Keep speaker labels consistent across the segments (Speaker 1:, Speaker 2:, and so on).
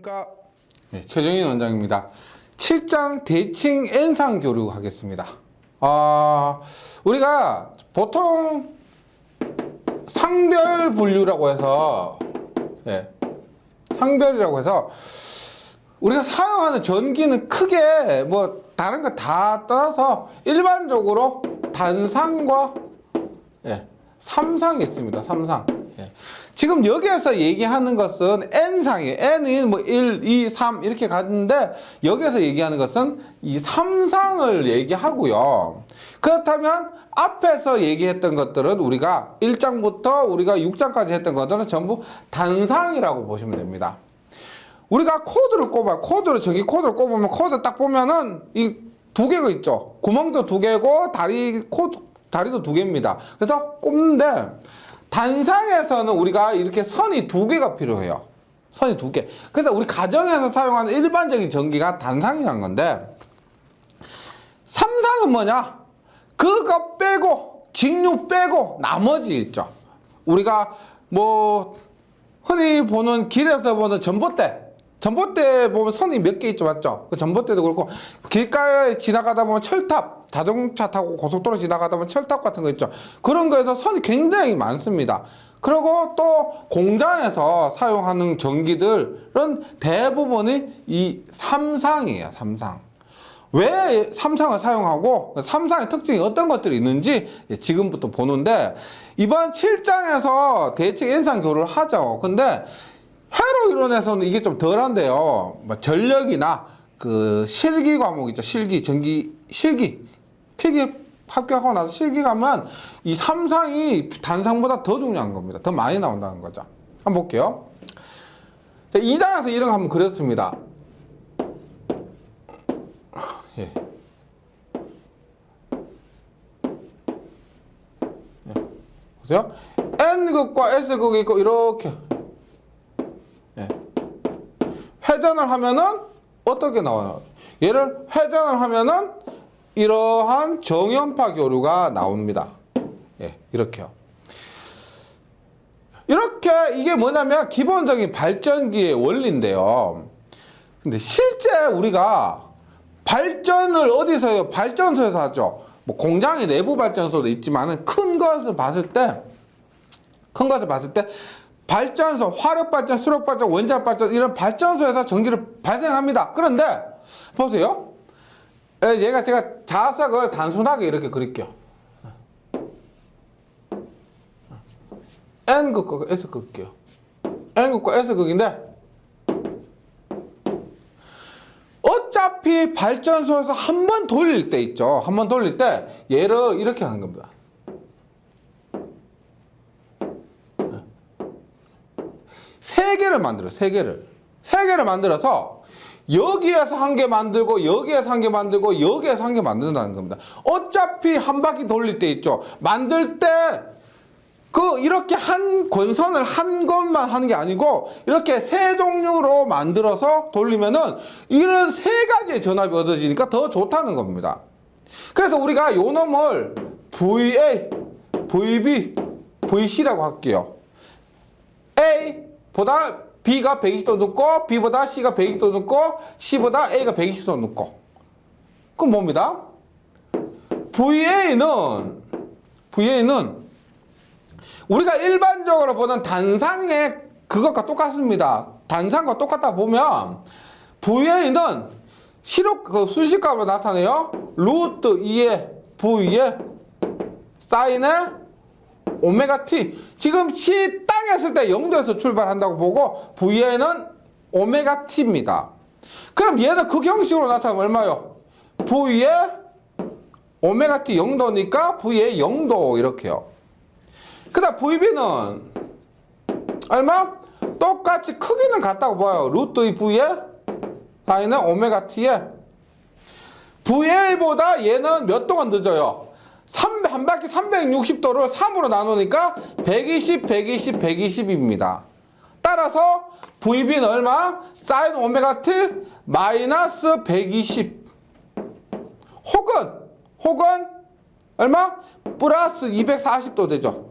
Speaker 1: 그러니까 최정인 원장입니다. 7장 대칭 N상 교류 하겠습니다. 우리가 보통 상별 분류라고 해서 상별이라고 해서 우리가 사용하는 전기는 크게 뭐 다른 거 다 떠나서 일반적으로 단상과 삼상이 있습니다. 삼상. 지금 여기에서 얘기하는 것은 N상이에요. N이 뭐 1, 2, 3 이렇게 가는데 여기에서 얘기하는 것은 이 3상을 얘기하고요. 그렇다면 앞에서 얘기했던 것들은 우리가 1장부터 우리가 6장까지 했던 것들은 전부 단상이라고 보시면 됩니다. 우리가 코드를 꼽아요. 전기 코드를 꼽으면 코드 딱 보면은 이 두 개가 있죠. 구멍도 두 개고 다리도 두 개입니다. 그래서 꼽는데 단상에서는 우리가 이렇게 선이 두 개가 필요해요. 선이 두 개. 그래서 우리 가정에서 사용하는 일반적인 전기가 단상이란 건데, 삼상은 뭐냐? 그거 빼고, 직류 빼고, 나머지 있죠. 우리가 뭐, 흔히 보는 길에서 보는 전봇대 보면 선이 몇 개 있죠, 맞죠? 그 전봇대도 그렇고, 길가에 지나가다 보면 철탑, 자동차 타고 고속도로 지나가다 보면 철탑 같은 거 있죠. 그런 거에서 선이 굉장히 많습니다. 그리고 또 공장에서 사용하는 전기들은 대부분이 이 삼상이에요, 삼상. 왜 삼상을 사용하고 삼상의 특징이 어떤 것들이 있는지 지금부터 보는데, 이번 7장에서 대칭 N상 교류를 하죠. 근데 회로 이론에서는 이게 좀 덜한데요. 뭐 전력이나 그 실기 과목 있죠. 실기. 필기 합격하고 나서 실기 가면 이 삼상이 단상보다 더 중요한 겁니다. 더 많이 나온다는 거죠. 한번 볼게요. 자, 2장에서 이런 거 한번 그렸습니다. 보세요. N극과 S극이 있고 이렇게 회전을 하면은 어떻게 나와요? 얘를 회전을 하면은 이러한 정연파 교류가 나옵니다. 이렇게요. 이렇게 이게 뭐냐면 기본적인 발전기의 원리인데요. 근데 실제 우리가 발전을 어디서 해요? 발전소에서 하죠. 뭐 공장의 내부 발전소도 있지만은 큰 것을 봤을 때 발전소, 화력발전, 수력발전, 원자발전 이런 발전소에서 전기를 발생합니다. 그런데 보세요. 제가 자석을 단순하게 이렇게 그릴게요. N극과 S극이요. N극과 S극인데 어차피 발전소에서 한 번 돌릴 때 있죠. 한 번 돌릴 때 얘를 이렇게 하는 겁니다. 세 개를 만들어요. 세 개를 만들어서 여기에서 한 개 만들고 여기에서 한 개 만들고 여기에서 한 개 만든다는 겁니다. 어차피 한 바퀴 돌릴 때 있죠. 만들 때 이렇게 한 권선을 한 것만 하는 게 아니고 이렇게 세 종류로 만들어서 돌리면은 이런 세 가지의 전압이 얻어지니까 더 좋다는 겁니다. 그래서 우리가 요 놈을 VA, VB, VC라고 할게요. A보다 B가 120도 늦고 B보다 C가 120도 늦고 C보다 A가 120도 늦고, 그럼 뭡니다? VA는 우리가 일반적으로 보는 단상의 그것과 똑같습니다. 단상과 똑같다 보면 VA는 순식값으로 나타내요. 루트 2의 V의 사인의 오메가 T. 지금 C 땅에 있을 때 0도에서 출발한다고 보고 VA는 오메가 T입니다. 그럼 얘는 그 형식으로 나타나면 얼마요? V의 오메가 T 0도니까 V의 0도 이렇게요. 그 다음 VB는 얼마? 똑같이 크기는 같다고 봐요. 루트 2 V의 사인은 오메가 T에 VA보다 얘는 몇 동안 늦어요? 한 바퀴 360도를 3으로 나누니까 120, 120, 120입니다. 따라서 VB는 얼마? 사인 오메가 T 마이너스 120 혹은 얼마? 플러스 240도 되죠.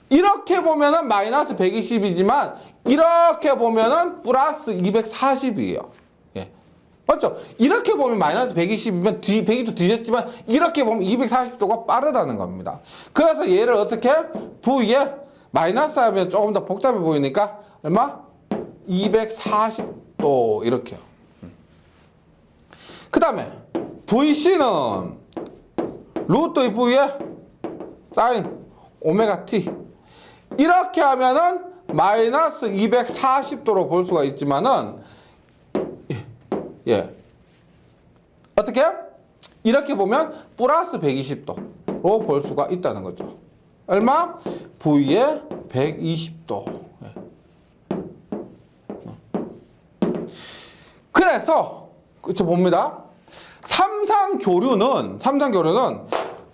Speaker 1: 이렇게 보면은 마이너스 120이지만 이렇게 보면은 플러스 240이에요. 예. 맞죠? 이렇게 보면 마이너스 120이면 120도 뒤졌지만 이렇게 보면 240도가 빠르다는 겁니다. 그래서 얘를 어떻게? V에 마이너스 하면 조금 더 복잡해 보이니까 얼마? 240도 이렇게요. 그 다음에 VC는 루트 V에 사인 오메가 T 이렇게 하면은 마이너스 240도로 볼 수가 있지만은 예. 어떻게? 이렇게 보면 플러스 120도로 볼 수가 있다는 거죠. 얼마? V에 120도. 예. 그래서 그쵸 봅니다. 삼상교류는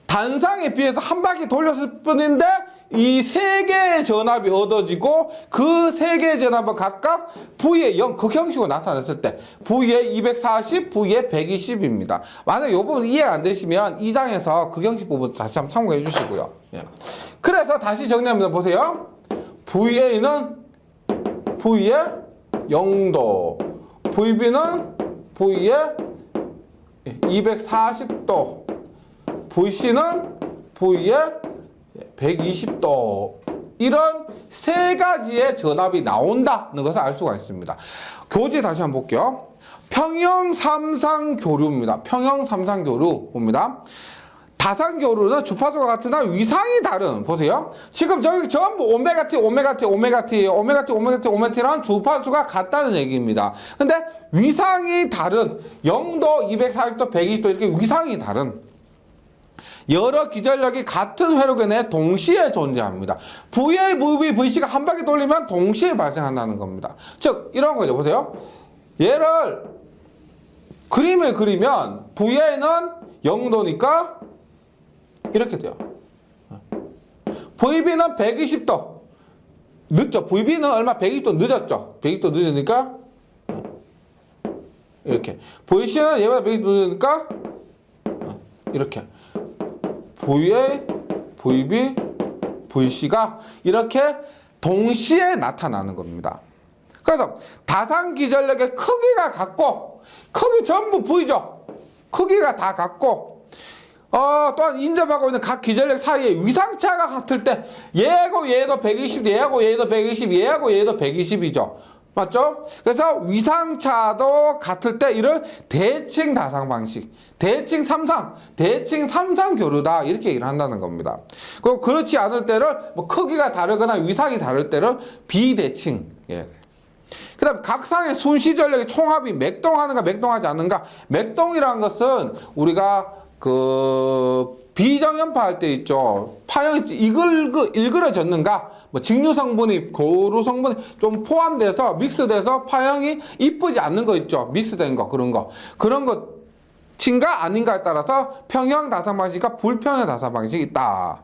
Speaker 1: 단상에 비해서 한 바퀴 돌렸을 뿐인데 이 세 개의 전압이 얻어지고 그 세 개의 전압은 각각 V의 0 극형식으로 나타냈을 때 V의 240, V의 120입니다. 만약에 이 부분 이해가 안 되시면 2장에서 극형식 부분 다시 한번 참고해 주시고요. 예. 그래서 다시 정리합니다. 보세요. VA는 V의 0도, VB는 V의 240도, VC는 V의 120도 이런 세 가지의 전압이 나온다는 것을 알 수가 있습니다. 교재 다시 한번 볼게요. 평형 삼상교류입니다. 평형 삼상교류 봅니다. 다상교류는 주파수가 같으나 위상이 다른 보세요. 지금 저기 전부 오메가T라는 주파수가 같다는 얘기입니다. 근데 위상이 다른 0도, 240도, 120도 이렇게 위상이 다른 여러 기전력이 같은 회로계 내에 동시에 존재합니다. VA, VB, VC가 한 바퀴 돌리면 동시에 발생한다는 겁니다. 즉 이런 거죠. 보세요. 얘를 그림을 그리면 VA는 0도니까 이렇게 돼요. VB는 120도 늦죠. VB는 얼마? 120도 늦었죠. 120도 늦으니까 이렇게. VC는 얘보다 120도 늦으니까 이렇게. VA, VB, VC가 이렇게 동시에 나타나는 겁니다. 그래서 다상기전력의 크기가 같고 크기 전부 V죠. 크기가 다 같고 또한 인접하고 있는 각 기전력 사이에 위상차가 같을 때 얘하고 얘도 120, 얘하고 얘도 120, 얘하고 얘도 120이죠. 맞죠? 그래서 위상차도 같을 때 이를 대칭 다상 방식, 대칭 삼상 교류다 이렇게 얘기를 한다는 겁니다. 그리고 그렇지 않을 때를 뭐 크기가 다르거나 위상이 다를 때를 비대칭. 예. 그 다음 각상의 순시전력의 총합이 맥동하는가 맥동하지 않는가. 맥동이라는 것은 우리가 비정연파 할 때 있죠. 파형이 일그러졌는가, 뭐 직류 성분이, 고루 성분이 좀 포함돼서, 믹스돼서 파형이 이쁘지 않는 거 있죠. 믹스된 거, 그런 거. 그런 것인가 아닌가에 따라서 평형 다상 방식과 불평형 다상 방식이 있다.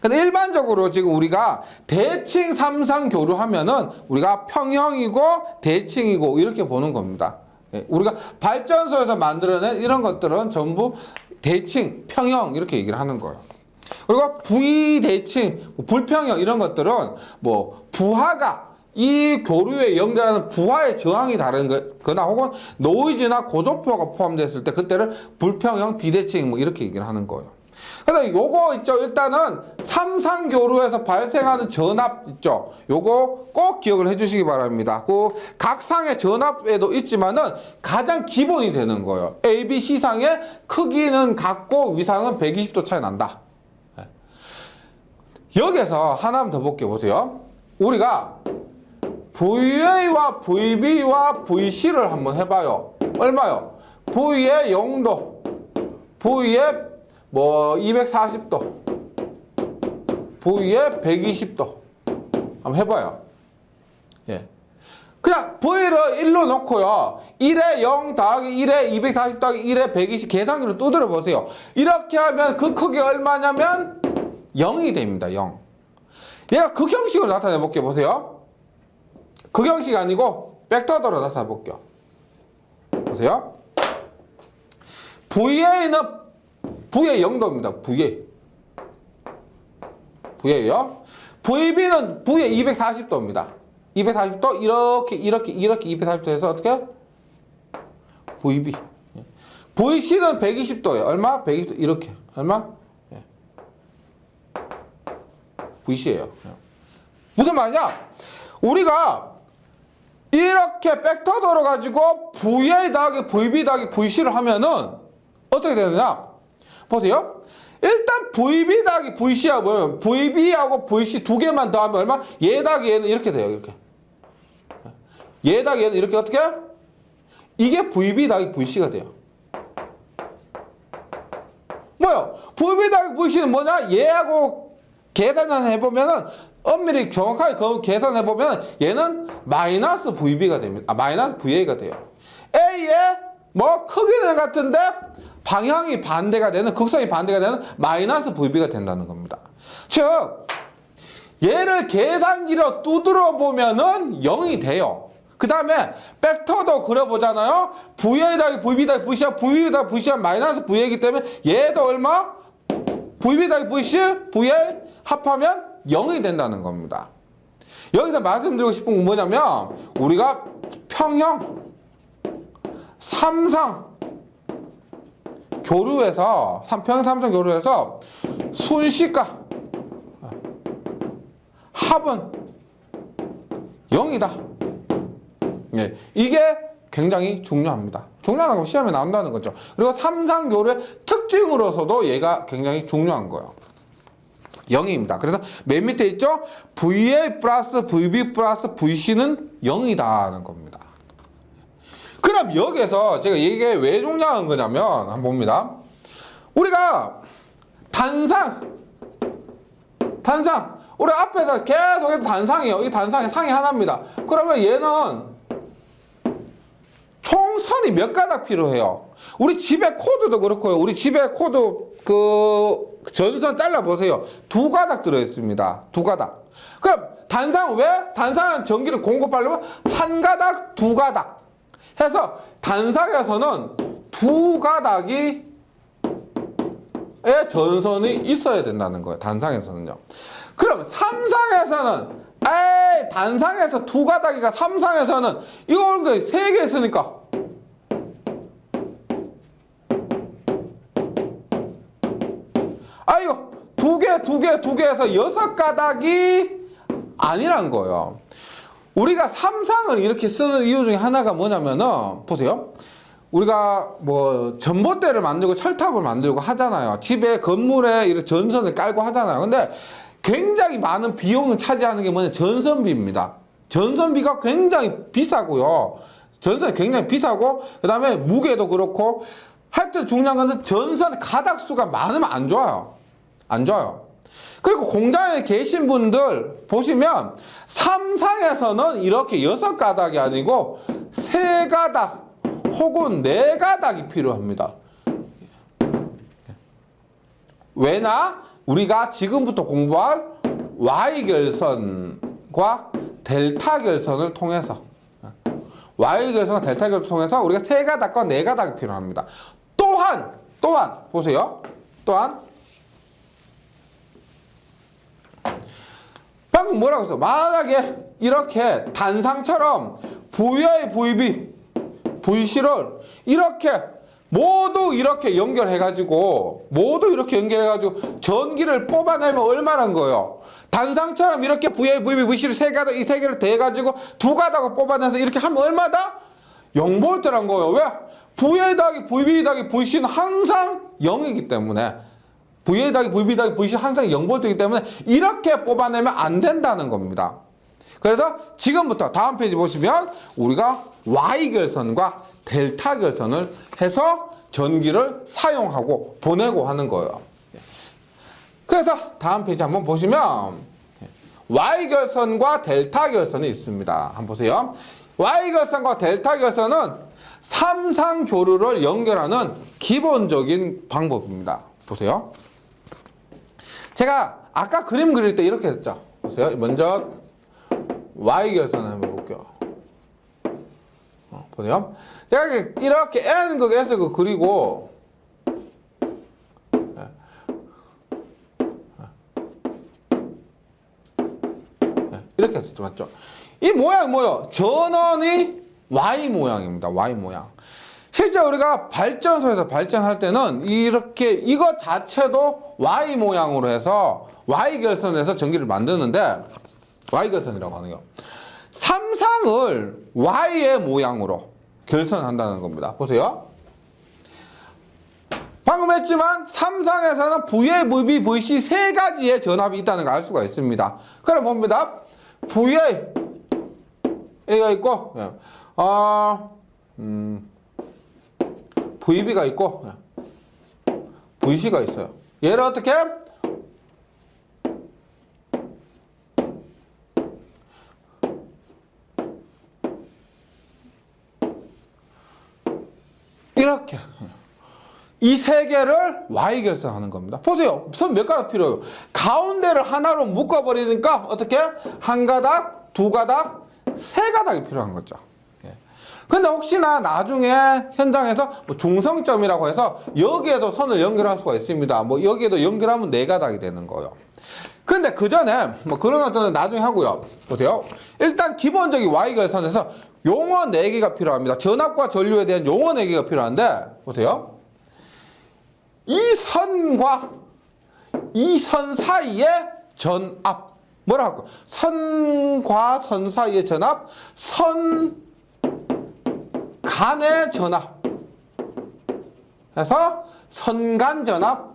Speaker 1: 근데 일반적으로 지금 우리가 대칭 삼상 교류하면은 우리가 평형이고 대칭이고 이렇게 보는 겁니다. 우리가 발전소에서 만들어낸 이런 것들은 전부 대칭, 평형 이렇게 얘기를 하는 거예요. 그리고 부의대칭, 불평형 이런 것들은 뭐 부하가 이 교류에 연결하는 부하의 저항이 다른 거나 혹은 노이즈나 고조포가 포함됐을 때 그때를 불평형, 비대칭 뭐 이렇게 얘기를 하는 거예요. 그래서 요거 있죠. 일단은 삼상교류에서 발생하는 전압 있죠. 요거 꼭 기억을 해주시기 바랍니다. 그 각상의 전압에도 있지만은 가장 기본이 되는 거예요. A, B, C상의 크기는 같고 위상은 120도 차이 난다. 여기서 하나만 더 볼게요. 보세요. 우리가 VA와 VB와 VC를 한번 해봐요. 얼마요? V의 0도, V의 뭐 240도, V에 120도 한번 해봐요. 예. 그냥 V를 1로 놓고요. 1에 0 더하기 1에 240 더하기 1에 120 계산기로 두드려 보세요. 이렇게 하면 그 크기가 얼마냐면 0이 됩니다. 0. 얘가 극형식으로 나타내 볼게요. 보세요. 극형식이 아니고 벡터더로 나타내 볼게요. 보세요. VA는 V의 0도입니다. VA요. VB는 V의 240도입니다. 240도 이렇게 240도 해서 어떻게? VB. VC는 120도예요. 얼마? 120도 이렇게. 얼마? VC예요. 무슨 말이냐? 우리가 이렇게 벡터도로 가지고 VA 더하기 VB 더하기 VC를 하면은 어떻게 되느냐? 보세요. 일단 VB 더하기 VC하고 뭐예요? VB하고 VC 두 개만 더하면 얼마? 얘 더하기 얘는 이렇게 돼요. 이렇게. 얘 더하기 얘는 이렇게 어떻게? 이게 VB 더하기 VC가 돼요. 뭐요? VB 더하기 VC는 뭐냐? 얘하고 계산을 해보면은 엄밀히 정확하게 계산해보면 얘는 마이너스 VB가 됩니다. 마이너스 VA가 돼요. A의 뭐 크기는 같은데 방향이 반대가 되는, 극성이 반대가 되는 마이너스 VB가 된다는 겁니다. 즉 얘를 계산기로 두드려 보면은 0이 돼요. 그 다음에 벡터도 그려보잖아요. VA 더하기 VB 더하기 VC와 VB 더하기 VC와 마이너스 VA이기 때문에 얘도 얼마? VB 더하기 VC, VA 합하면 0이 된다는 겁니다. 여기서 말씀드리고 싶은 건 뭐냐면 우리가 평형, 삼상 교류에서 평형 삼상 교류에서 순식과 합은 0이다. 예, 이게 굉장히 중요합니다. 중요한 건 시험에 나온다는 거죠. 그리고 삼상 교류의 특징으로서도 얘가 굉장히 중요한 거예요. 0입니다. 그래서 맨 밑에 있죠? VA 플러스 VB 플러스 VC는 0이다는 겁니다. 그럼 여기에서 제가 이게 왜 중요한 거냐면 한번 봅니다. 우리가 단상 우리 앞에서 계속 단상이에요. 이 단상의 상이 하나입니다. 그러면 얘는 총선이 몇 가닥 필요해요? 우리 집에 코드도 그렇고요. 우리 집에 코드 전선 잘라보세요. 2가닥 들어있습니다. 2가닥. 그럼 단상 왜? 단상은 전기를 공급하려면 1가닥, 2가닥 해서 단상에서는 2가닥이 전선이 있어야 된다는 거예요. 단상에서는요. 그럼 삼상에서는 단상에서 2가닥이가 삼상에서는 이거 3개 있으니까 이거 2개 해서 6가닥이 아니란 거예요. 우리가 삼상을 이렇게 쓰는 이유 중에 하나가 뭐냐면은 보세요. 우리가 뭐 전봇대를 만들고 철탑을 만들고 하잖아요. 집에 건물에 이렇게 전선을 깔고 하잖아요. 근데 굉장히 많은 비용을 차지하는 게 뭐냐? 전선비입니다. 전선비가 굉장히 비싸고요. 전선이 굉장히 비싸고 그 다음에 무게도 그렇고 하여튼 중요한 거는 전선 가닥수가 많으면 안 좋아요. 안 좋아요. 그리고 공장에 계신 분들 보시면 삼상에서는 이렇게 6가닥이 아니고 3가닥 혹은 4가닥이 필요합니다. 왜냐? 우리가 지금부터 공부할 Y결선과 델타 결선을 통해서 Y결선과 델타 결선을 통해서 우리가 3가닥과 4가닥이 필요합니다. 또한 보세요. 또한 방금 뭐라고 했어? 만약에 이렇게 단상처럼 VA, VB, VC를 이렇게 모두 이렇게 연결해가지고 전기를 뽑아내면 얼마란 거예요? 단상처럼 이렇게 VA, VB, VC를 3가닥, 이 3개를 대가지고 2가닥을 뽑아내서 이렇게 하면 얼마다? 0V란 거예요. 왜? VA 더하기 VB 더하기 VC는 항상 0이기 때문에 VA 더하기 VB 더하기 VC는 항상 0V이기 때문에 이렇게 뽑아내면 안 된다는 겁니다. 그래서 지금부터 다음 페이지 보시면 우리가 Y결선과 델타 결선을 해서 전기를 사용하고 보내고 하는 거예요. 그래서 다음 페이지 한번 보시면 Y결선과 델타 결선이 있습니다. 한번 보세요. Y결선과 델타 결선은 삼상 교류를 연결하는 기본적인 방법입니다. 보세요. 제가 아까 그림 그릴 때 이렇게 했죠. 보세요. 먼저 Y결선 한번 볼게요. 보세요. 제가 이렇게 N극, S극 그리고 이렇게 했었죠. 맞죠? 이 모양이 뭐예요? 전원이 Y 모양입니다. Y 모양. 실제 우리가 발전소에서 발전할 때는 이렇게 이것 자체도 Y 모양으로 해서 Y 결선에서 전기를 만드는데 Y 결선이라고 하는 거예요. 삼상을 Y의 모양으로 결선한다는 겁니다. 보세요. 방금 했지만 삼상에서는 VA, VB, VC 세 가지의 전압이 있다는 걸 알 수가 있습니다. 그럼 봅니다. VA A가 있고 VB가 있고 VC가 있어요. 얘를 어떻게? 이렇게 이 세 개를 Y 결선하는 겁니다. 보세요. 선 몇 가닥 필요해요? 가운데를 하나로 묶어버리니까 어떻게? 한 가닥, 두 가닥, 세 가닥이 필요한 거죠. 근데 혹시나 나중에 현장에서 뭐 중성점이라고 해서 여기에도 선을 연결할 수가 있습니다. 뭐 여기에도 연결하면 네 가닥이 되는 거예요. 근데 그 전에 뭐 그런 것들은 나중에 하고요. 보세요. 일단 기본적인 Y 결선에서 용어 4개가 필요합니다. 전압과 전류에 대한 용어 4개가 필요한데 보세요. 이 선과 이 선 사이의 전압 뭐라 할까? 선과 선 사이의 전압, 선 간의 전압 해서 선간전압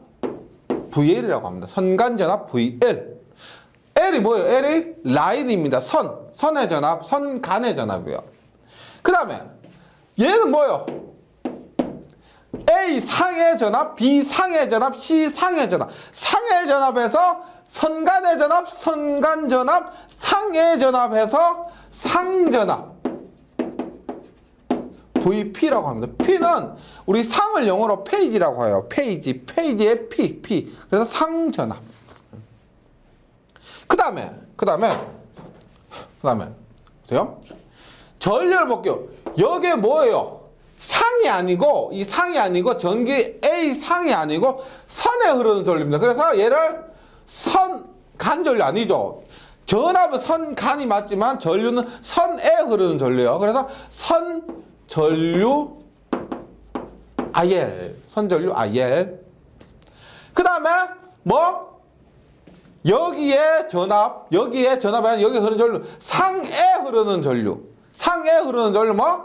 Speaker 1: VL이라고 합니다. 선간전압 VL. L이 뭐예요? L이 라인입니다. 선의 전압, 선간의 전압이에요. 그 다음에 얘는 뭐예요? A 상의 전압, B 상의 전압, C 상의 전압. 상의 전압에서 선간의 전압, 선간 전압, 상의 전압에서 상전압. VP라고 합니다. P는 우리 상을 영어로 페이지라고 해요. 페이지의 P. 그래서 상전압. 그 다음에 보세요. 전류를 볼게요. 여기에 뭐예요? 상이 아니고 이 상이 아니고 전기 A 상이 아니고 선에 흐르는 전류입니다. 그래서 얘를 선간전류 아니죠. 전압은 선간이 맞지만 전류는 선에 흐르는 전류예요. 그래서 선전류 IL, 선전류 IL. 그 다음에 뭐 여기에 전압이 아니라 여기 흐르는 전류 상에 흐르는 전류. 상에 흐르는 전류 뭐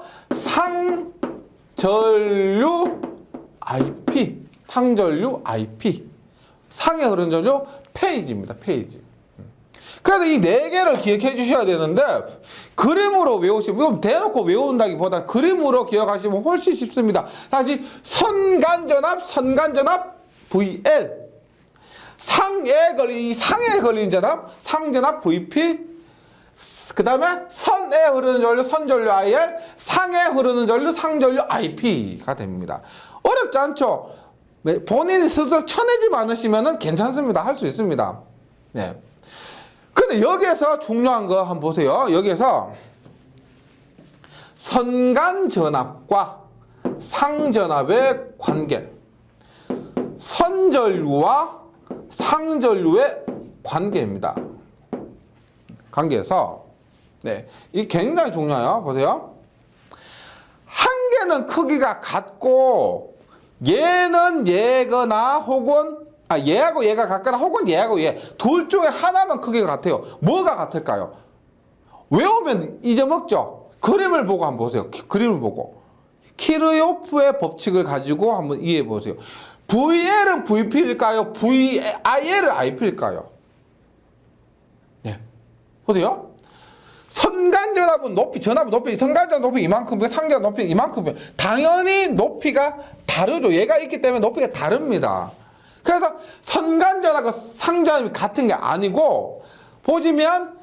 Speaker 1: 상전류 IP, 상전류 IP. 상에 흐르는 전류 페이지입니다. 페이지. 그래서 이 4개를 기억해 주셔야 되는데 그림으로 외우시면 대놓고 외운다기보다 그림으로 기억하시면 훨씬 쉽습니다. 다시 선간전압 VL. 상에 걸린 전압 상전압 VP. 그 다음에 선에 흐르는 전류 선전류 IL, 상에 흐르는 전류 상전류 IP가 됩니다. 어렵지 않죠? 본인이 스스로 쳐내지 않으시면 괜찮습니다. 할 수 있습니다. 네. 근데 여기에서 중요한 거 한번 보세요. 여기에서 선간전압과 상전압의 관계, 선전류와 상전류의 관계입니다. 관계에서 네, 이 굉장히 중요해요. 보세요. 한 개는 크기가 같고 얘는 얘거나 혹은 얘하고 얘가 같거나 혹은 얘하고 얘 둘 중에 하나만 크기가 같아요. 뭐가 같을까요? 외우면 잊어먹죠. 그림을 보고 한번 보세요. 그림을 보고 키르요프의 법칙을 가지고 한번 이해해 보세요. VL은 VP일까요? VIL은 IP일까요? 네, 보세요. 선간전압은 전압은 높이, 선간전압 높이 이만큼이고 상전압 높이 이만큼이에요. 당연히 높이가 다르죠. 얘가 있기 때문에 높이가 다릅니다. 그래서 선간전압과 상전압이 같은 게 아니고 보시면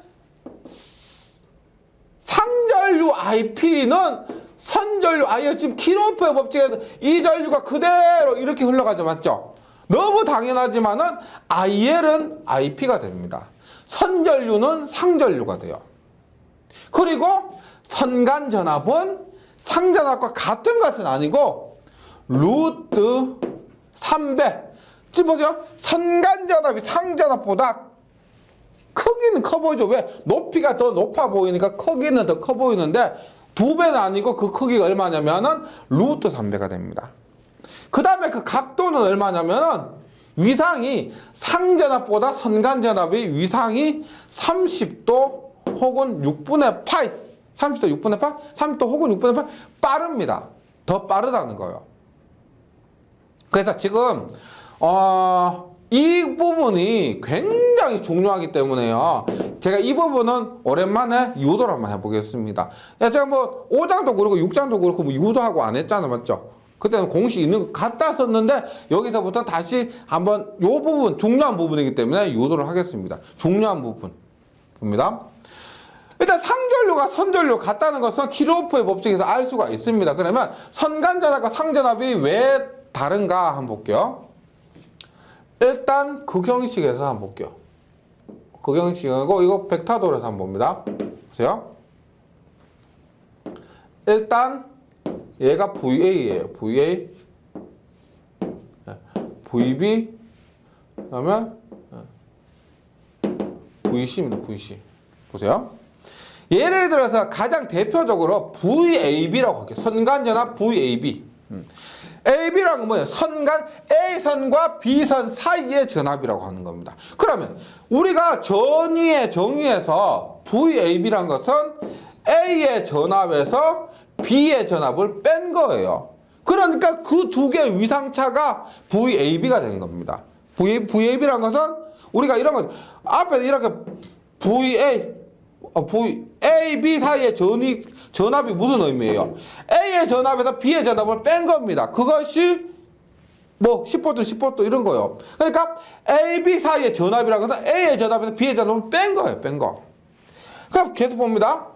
Speaker 1: 상전류 IP는 선전류 IL 지금 키르호프의 법칙에서 이 전류가 그대로 이렇게 흘러가죠. 맞죠? 너무 당연하지만은 IL은 IP가 됩니다. 선전류는 상전류가 돼요. 그리고 선간전압은 상전압과 같은 것은 아니고 루트 3배. 지금 보세요. 선간전압이 상전압보다 크기는 커 보이죠. 왜? 높이가 더 높아 보이니까 크기는 더 커 보이는데 2배는 아니고 그 크기가 얼마냐면은 루트 3배가 됩니다. 그 다음에 그 각도는 얼마냐면은 위상이 상전압보다 선간전압의 위상이 30도 혹은 6분의 8, 30도 6분의 8, 30도 혹은 6분의 8 빠릅니다. 더 빠르다는 거예요. 그래서 지금 이 부분이 굉장히 중요하기 때문에요. 제가 이 부분은 오랜만에 유도를 한번 해보겠습니다. 제가 뭐 5장도 그렇고 6장도 그렇고 뭐 유도하고 안 했잖아요. 맞죠? 그때는 공식 있는 거 갖다 썼는데 여기서부터 다시 한번 이 부분 중요한 부분이기 때문에 유도를 하겠습니다. 중요한 부분 봅니다. 일단 상전류가 선전류 같다는 것은 키르호프의 법칙에서 알 수가 있습니다. 그러면 선간전압과 상전압이 왜 다른가 한번 볼게요. 일단 극형식에서 한번 볼게요. 극형식이고 이거 벡터도로서 한번 봅니다. 보세요. 일단 얘가 VA예요. VA, VB, 그러면 VC입니다. VC. 보세요. 예를 들어서 가장 대표적으로 VAB라고 할게요. 선간전압 VAB. AB라는 건 뭐예요? 선간 A선과 B선 사이의 전압이라고 하는 겁니다. 그러면 우리가 정의에서 VAB라는 것은 A의 전압에서 B의 전압을 뺀 거예요. 그러니까 그 두 개의 위상차가 VAB가 되는 겁니다. VAB라는 것은 우리가 이런 거 앞에 이렇게 A, B 사이의 전압이 무슨 의미예요? A의 전압에서 B의 전압을 뺀 겁니다. 그것이 뭐 10V, 10V 이런 거요. 그러니까 A, B 사이의 전압이라는 것은 A의 전압에서 B의 전압을 뺀 거예요. 뺀 거. 그럼 계속 봅니다.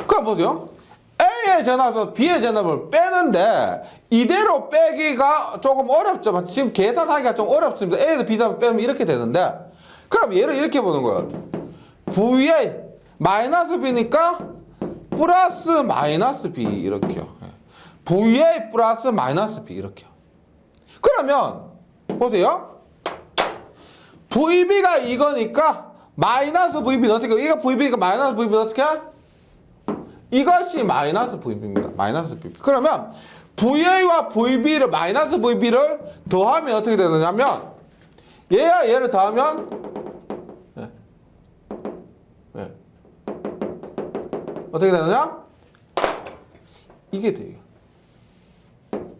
Speaker 1: 그럼 보세요. A의 전압에서 B의 전압을 빼는데 이대로 빼기가 조금 어렵죠. 지금 계산하기가 좀 어렵습니다. A에서 B 전압을 빼면 이렇게 되는데 그럼 얘를 이렇게 보는 거예요. VA 마이너스 B니까 플러스 마이너스 B 이렇게요. VA 플러스 마이너스 B 이렇게요. 그러면 보세요. VB가 이거니까 마이너스 VB는 어떻게 해요? 이거 VB니까 마이너스 VB는 어떻게 해요? 이것이 마이너스 VB입니다. 마이너스 VB. 그러면 VA와 VB를 마이너스 VB를 더하면 어떻게 되느냐면 얘와 얘를 더하면 어떻게 되느냐? 이게 돼요.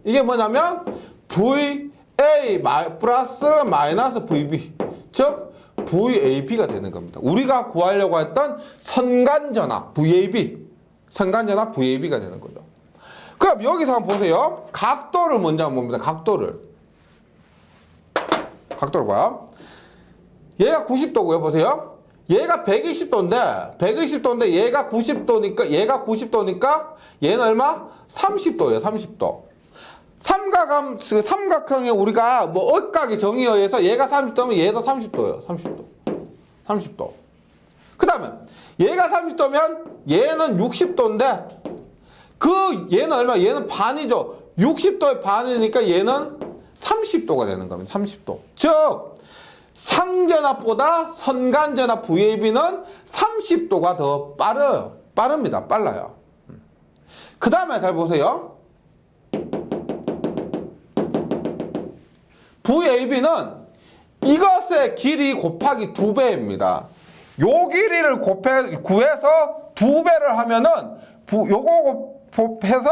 Speaker 1: 이게 뭐냐면 VA 플러스 마이너스 VB 즉 VAB가 되는 겁니다. 우리가 구하려고 했던 선간전압 선간전압 VAB가 되는 거죠. 그럼 여기서 한번 보세요. 각도를 먼저 한번 봅니다. 각도를 봐요. 얘가 90도고요. 보세요. 얘가 120도인데 얘가 90도니까 얘는 얼마? 30도예요. 30도. 삼각형에 우리가 뭐 억각의 정의에 의해서 얘가 30도면 얘도 30도예요. 30도. 그 다음에 얘가 30도면 얘는 60도인데 얘는 얼마? 얘는 반이죠. 60도의 반이니까 얘는 30도가 되는 겁니다. 30도. 즉 상전압보다 선간전압 VAB는 30도가 더 빠릅니다. 빨라요. 그 다음에 잘 보세요. VAB는 이것의 길이 곱하기 2배입니다. 요 길이를 구해서 2배를 하면은 요거 곱해서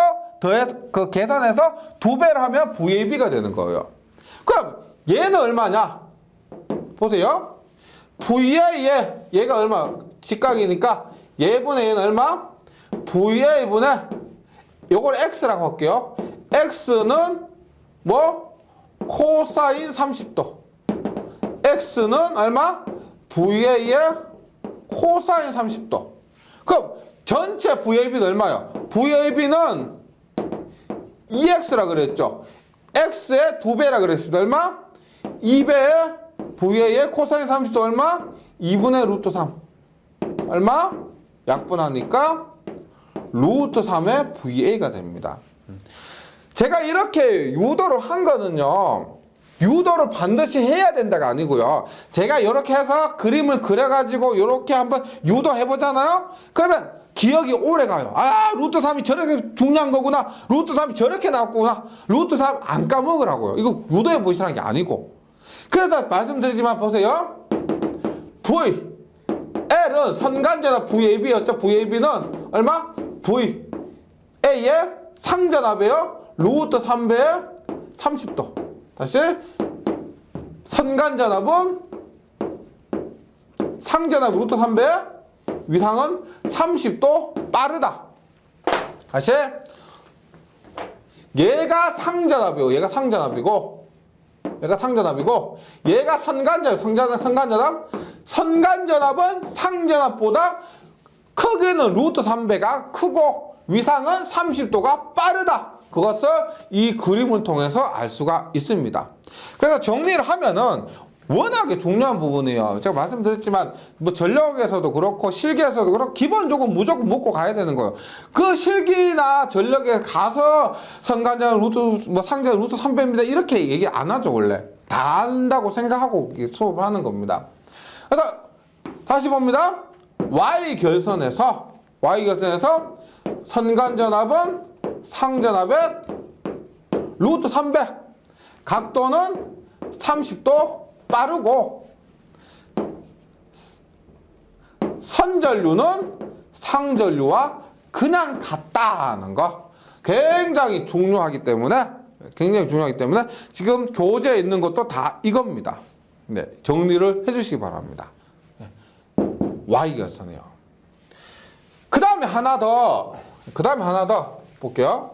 Speaker 1: 계산해서 2배를 하면 VAB가 되는 거예요. 그럼 얘는 얼마냐? 보세요. VA에 얘가 얼마? 직각이니까 얘분의 얘는 얼마? VA분의 요걸 X라고 할게요. X는 뭐? 코사인 30도. X는 얼마? VA의 코사인 30도. 그럼 전체 VAB는 얼마요? VAB는 2X라 그랬죠. X의 2배라 그랬습니다. 얼마? 2배의 VA의 코사인 30도 얼마? 2분의 루트 3. 얼마? 약분하니까 루트 3의 VA가 됩니다. 제가 이렇게 유도를 한 거는요. 유도를 반드시 해야 된다가 아니고요. 제가 이렇게 해서 그림을 그려가지고 이렇게 한번 유도해 보잖아요. 그러면 기억이 오래 가요. 아, 루트 3이 저렇게 중요한 거구나. 루트 3이 저렇게 나왔구나. 루트 3 안 까먹으라고요. 이거 유도해 보시라는 게 아니고. 그래서 말씀드리지만 보세요. V, L은 선간전압 VAB였죠. VAB는 얼마? VA의 상전압이에요. 루트 3배의 30도. 다시 선간전압은 상전압 루트 3배의 위상은 30도 빠르다. 다시 얘가 상전압이고 얘가 상전압이고 얘가 상전압이고 얘가 선간전압 선간전압은 상전압보다 크기는 루트 3배가 크고 위상은 30도가 빠르다. 그것을 이 그림을 통해서 알 수가 있습니다. 그래서 정리를 하면은 워낙에 중요한 부분이에요. 제가 말씀드렸지만 뭐 전력에서도 그렇고 실기에서도 그렇고 기본적으로 무조건 먹고 가야 되는 거예요. 그 실기나 전력에 가서 선간전 루트 뭐 상전 루트 3배입니다 이렇게 얘기 안 하죠. 원래 다 안다고 생각하고 수업을 하는 겁니다. 그래서 다시 봅니다. Y결선에서 선간전압은 상전압의 루트 3배, 각도는 30도 빠르고 선전류는 상전류와 그냥 같다는 거 굉장히 중요하기 때문에 지금 교재에 있는 것도 다 이겁니다. 네, 정리를 해주시기 바랍니다. 네, Y결선이요. 그 다음에 하나 더 볼게요.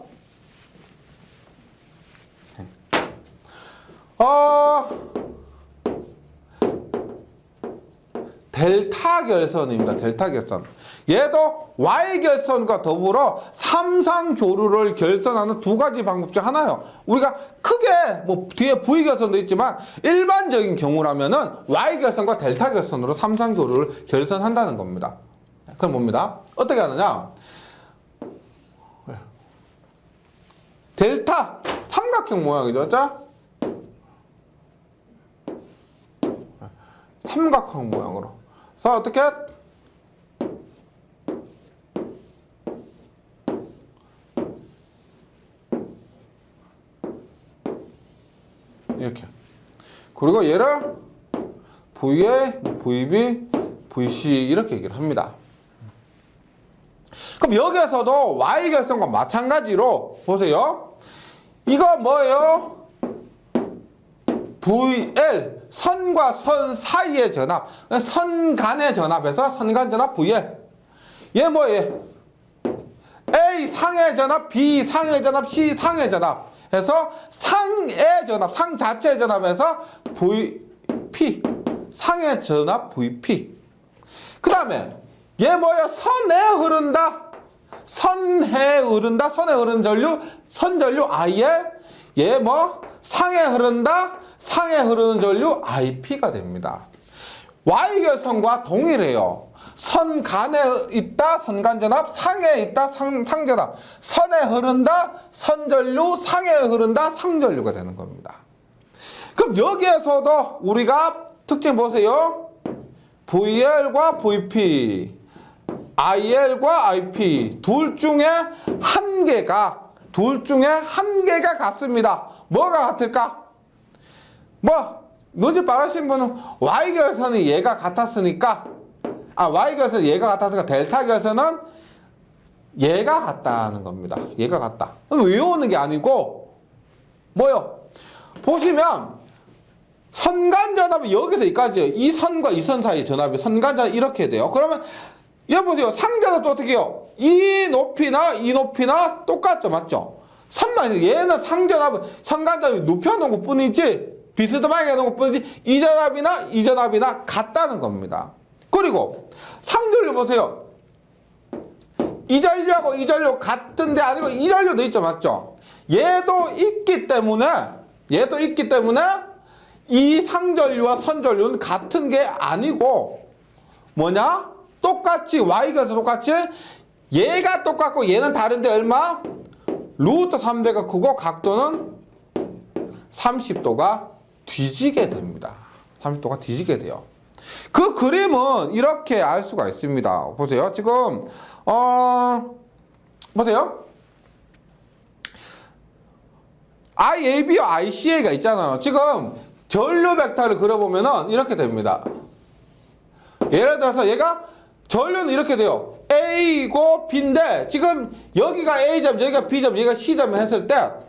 Speaker 1: 델타 결선입니다. 델타 결선. 얘도 Y결선과 더불어 삼상교류를 결선하는 두 가지 방법 중 하나예요. 우리가 크게 뭐 뒤에 V결선도 있지만 일반적인 경우라면은 Y결선과 델타 결선으로 삼상교류를 결선한다는 겁니다. 그럼 뭡니다? 어떻게 하느냐? 델타 삼각형 모양이죠. 자? 삼각형 모양으로. 그래서 어떻게? 이렇게. 그리고 얘를 VA, VB, VC 이렇게 얘기를 합니다. 그럼 여기에서도 Y결선과 마찬가지로 보세요. 이거 뭐예요? VL, 선과 선 사이의 전압, 선 간의 전압에서 선간전압 VL. 얘 뭐예요? A 상의 전압, B 상의 전압, C 상의 전압 해서 상의 전압, 상 자체의 전압에서 VP, 상의 전압 VP. 그 다음에 얘 뭐예요? 선에 흐른다. 선에 흐르는 전류, 선전류 IL. 얘 뭐? 상에 흐른다. 상에 흐르는 전류 IP가 됩니다. Y결선과 동일해요. 선 간에 있다 선간전압, 상에 있다 상전압. 선에 흐른다 선전류, 상에 흐른다 상전류가 되는 겁니다. 그럼 여기에서도 우리가 특징 보세요. VL과 VP, IL과 IP 둘 중에 한 개가 같습니다. 뭐가 같을까? 눈치 빠르신 분은 Y결선이 얘가 같았으니까 Y결선이 얘가 같았으니까 델타 결선은 얘가 같다는 겁니다. 얘가 같다. 외우는 게 아니고 뭐요? 보시면 선간전압이 여기서 여기까지예요. 이 선과 이 선 사이 전압이 선간전압이 이렇게 돼요. 그러면 여기 보세요. 상전압도 어떻게 해요? 이 높이나 똑같죠. 맞죠? 선만 얘는 상전압은 선간전압이 눕혀놓은 것 뿐이지 비스듬하게 해놓은 것 뿐이지 이 전압이나 같다는 겁니다. 그리고 상전류 보세요. 이 전류하고 이 전류 같은데 아니고 이 전류도 있죠. 맞죠? 얘도 있기 때문에 이 상전류와 선전류는 같은 게 아니고 뭐냐? 똑같이 Y결선 똑같이 얘가 똑같고 얘는 다른데 얼마? 루트 3배가 크고 각도는 30도가 뒤지게 됩니다. 30도가 뒤지게 돼요. 그 그림은 이렇게 알 수가 있습니다. 보세요. 지금 보세요. IAB와 ICA가 있잖아요. 지금 전류 벡터를 그려보면은 이렇게 됩니다. 예를 들어서 얘가 전류는 이렇게 돼요. A고 B인데 지금 여기가 A점, 여기가 B점, 여기가 C점 했을 때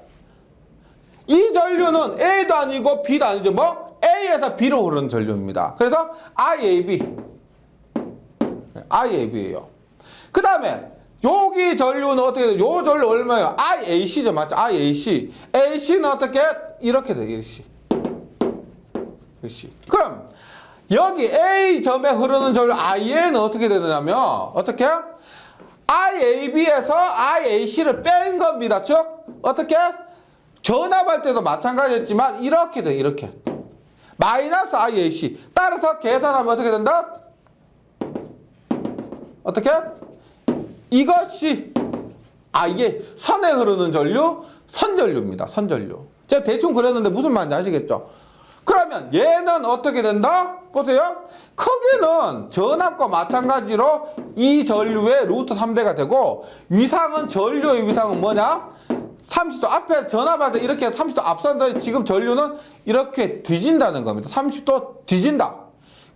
Speaker 1: 이 전류는 A도 아니고 B도 아니죠. 뭐? A에서 B로 흐르는 전류입니다. 그래서 IAB예요. 그 다음에 여기 전류는 어떻게 돼요? 요 전류 얼마예요? IAC죠. 맞죠? IAC. AC는 어떻게? 이렇게 돼요. AC. 그럼 여기 A점에 흐르는 전류 IA는 어떻게 되느냐면 어떻게? IAB에서 IAC를 뺀 겁니다. 즉 어떻게? 전압할 때도 마찬가지였지만 이렇게 돼. 이렇게. 마이너스 IAC. 따라서 계산하면 어떻게 된다? 어떻게? 이것이 아예 선에 흐르는 전류, 선전류입니다. 선전류. 제가 대충 그렸는데 무슨 말인지 아시겠죠? 그러면 얘는 어떻게 된다? 보세요. 크기는 전압과 마찬가지로 이 전류의 루트 3배가 되고 위상은 전류의 위상은 뭐냐? 30도 앞에 전압할 때 이렇게 30도 앞선다. 지금 전류는 이렇게 뒤진다는 겁니다. 30도 뒤진다.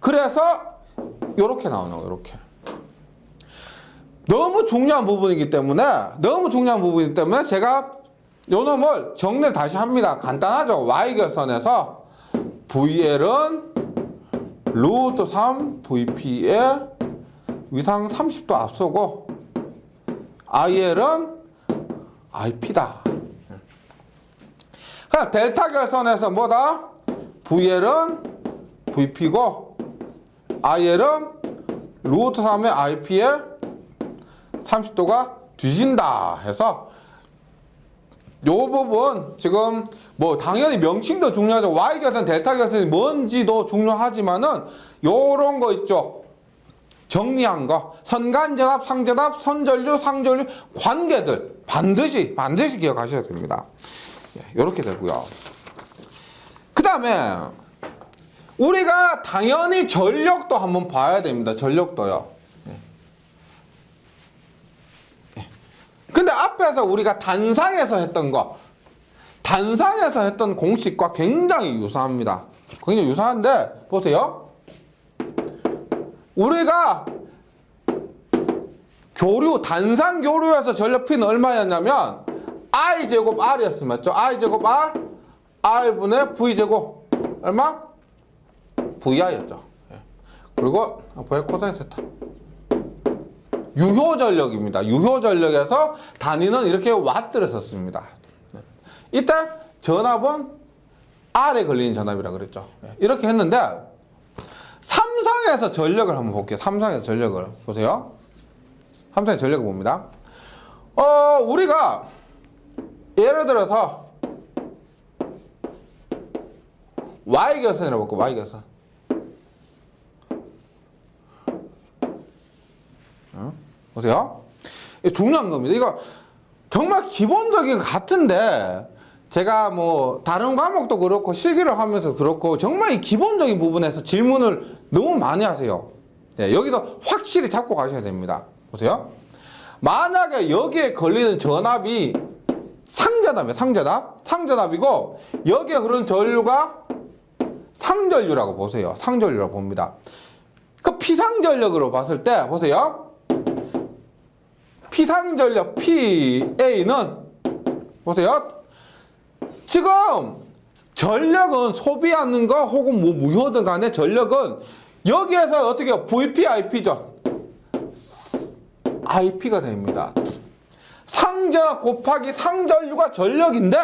Speaker 1: 그래서 이렇게 나오는 거예요. 이렇게. 너무 중요한 부분이기 때문에 제가 요 놈을 정리를 다시 합니다. 간단하죠. Y결선에서 VL은 루트 3 VP에 위상 30도 앞서고 IL은 IP다. 그럼 델타 결선에서 뭐다? VL은 VP고 IL은 루트 3의 IP에 30도가 뒤진다 해서 요 부분 지금 뭐 당연히 명칭도 중요하죠. Y결선, 델타 결선이 뭔지도 중요하지만은 요런 거 있죠. 정리한 거. 선간전압, 상전압, 선전류, 상전류 관계들 반드시 기억하셔야 됩니다. 요렇게 되고요. 그 다음에 우리가 당연히 전력도 한번 봐야 됩니다. 전력도요. 근데 앞에서 우리가 단상에서 했던 공식과 굉장히 유사합니다. 굉장히 유사한데 보세요. 우리가 단상 교류에서 전력 P는 얼마였냐면 I제곱 R이었어요. 맞죠? I제곱 R, R분의 V제곱 얼마? VI였죠. 그리고 V의 코사인 세타. 유효전력입니다. 유효전력에서 단위는 이렇게 왓트를 썼습니다. 이때 전압은 R에 걸리는 전압이라 그랬죠. 이렇게 했는데 삼성에서 전력을 한번 볼게요. 삼성에서 전력을 보세요. 삼성의 전력을 봅니다. 우리가 예를 들어서 Y결선이라고 볼게요. Y결선. 보세요. 이게 중요한 겁니다. 이거 정말 기본적인 것 같은데 제가 뭐 다른 과목도 그렇고 실기를 하면서 그렇고 정말 이 기본적인 부분에서 질문을 너무 많이 하세요. 네, 여기서 확실히 잡고 가셔야 됩니다. 보세요. 만약에 여기에 걸리는 전압이 상전압이에요. 상전압이고 여기에 흐르는 전류가 상전류라고 보세요. 상전류라고 봅니다. 그 피상전력으로 봤을 때 보세요. 피상전력 PA는 보세요. 지금 전력은 소비하는 거 혹은 뭐 무효든 간에 전력은 여기에서 어떻게 해요? VP, IP죠. IP가 됩니다. 상전 곱하기 상전류가 전력인데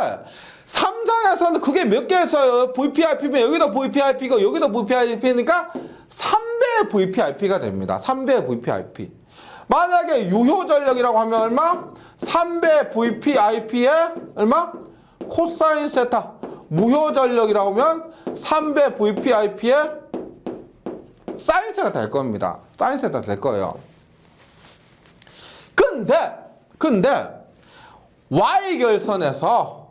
Speaker 1: 삼성에서는 그게 몇 개 있어요? VP, IP면 여기도 VP, IP고 여기도 VP, IP니까 3배의 VP, IP가 됩니다. 3배의 VP, IP. 만약에 유효전력이라고 하면 얼마? 3배 VP IP에 얼마? 코사인 세타. 무효전력이라고 하면 3배 VP IP에 사인 세타 될 겁니다. 사인 세타 될 거예요. 근데 Y결선에서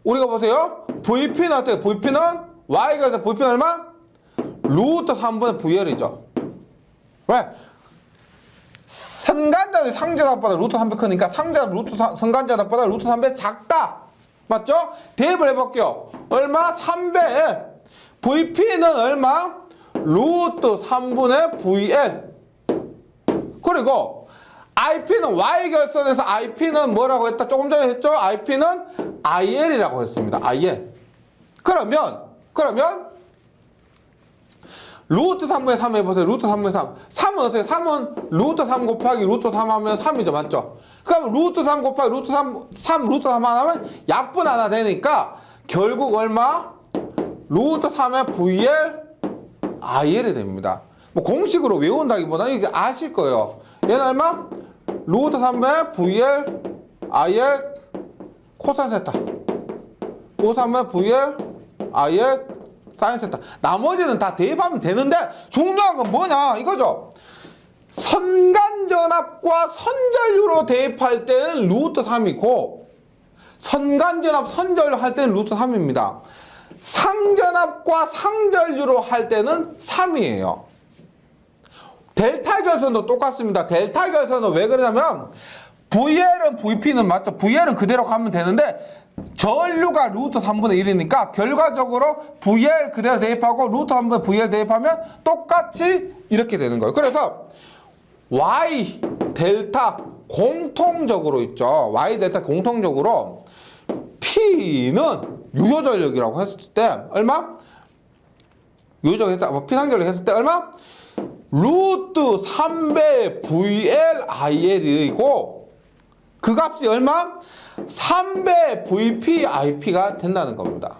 Speaker 1: 우리가 보세요. VP는 어떻게? VP는 Y가 돼서 VP는 얼마? 루트 3분의 VL이죠. 왜? 선간자는 상자답보다 루트 3배 크니까 선간자답보다 루트 3배 작다. 맞죠? 대입을 해볼게요. 얼마? 3배. VP는 얼마? 루트 3분의 VL. 그리고 IP는 Y결선에서 IP는 뭐라고 했다? 조금 전에 했죠? IP는 IL이라고 했습니다. IL. 그러면 루트 3분의 3 해보세요. 루트 3분의 3. 3은 어떻게? 3은 루트 3 곱하기 루트 3 하면 3이죠. 맞죠? 그럼 루트 3 곱하기 루트 3 루트 3 하나 하면 약분 하나 되니까 결국 얼마? 루트 3의 VL IL이 됩니다. 뭐 공식으로 외운다기보다는 이게 아실 거예요. 얘는 얼마? 루트 3의 VL IL 코사인 세타. 루트 3의 VL IL 사인 세타. 나머지는 다 대입하면 되는데 중요한 건 뭐냐 이거죠. 선간전압과 선전류로 대입할 때는 루트 3이고 선간전압 선전류 할 때는 루트 3입니다. 상전압과 상전류로 할 때는 3이에요. 델타 결선도 똑같습니다. 델타 결선은 왜 그러냐면 VL은 VP는 맞죠? VL은 그대로 가면 되는데 전류가 루트 3분의 1이니까 결과적으로 VL 그대로 대입하고 루트 3분의 VL 대입하면 똑같이 이렇게 되는 거예요. 그래서 Y 델타 공통적으로 있죠. Y 델타 공통적으로 P는 유효 전력이라고 했을 때 얼마? 유효 전력 피상전력 했을 때 얼마? 루트 3배 VL IL이고 그 값이 얼마? 3배 VP IP가 된다는 겁니다.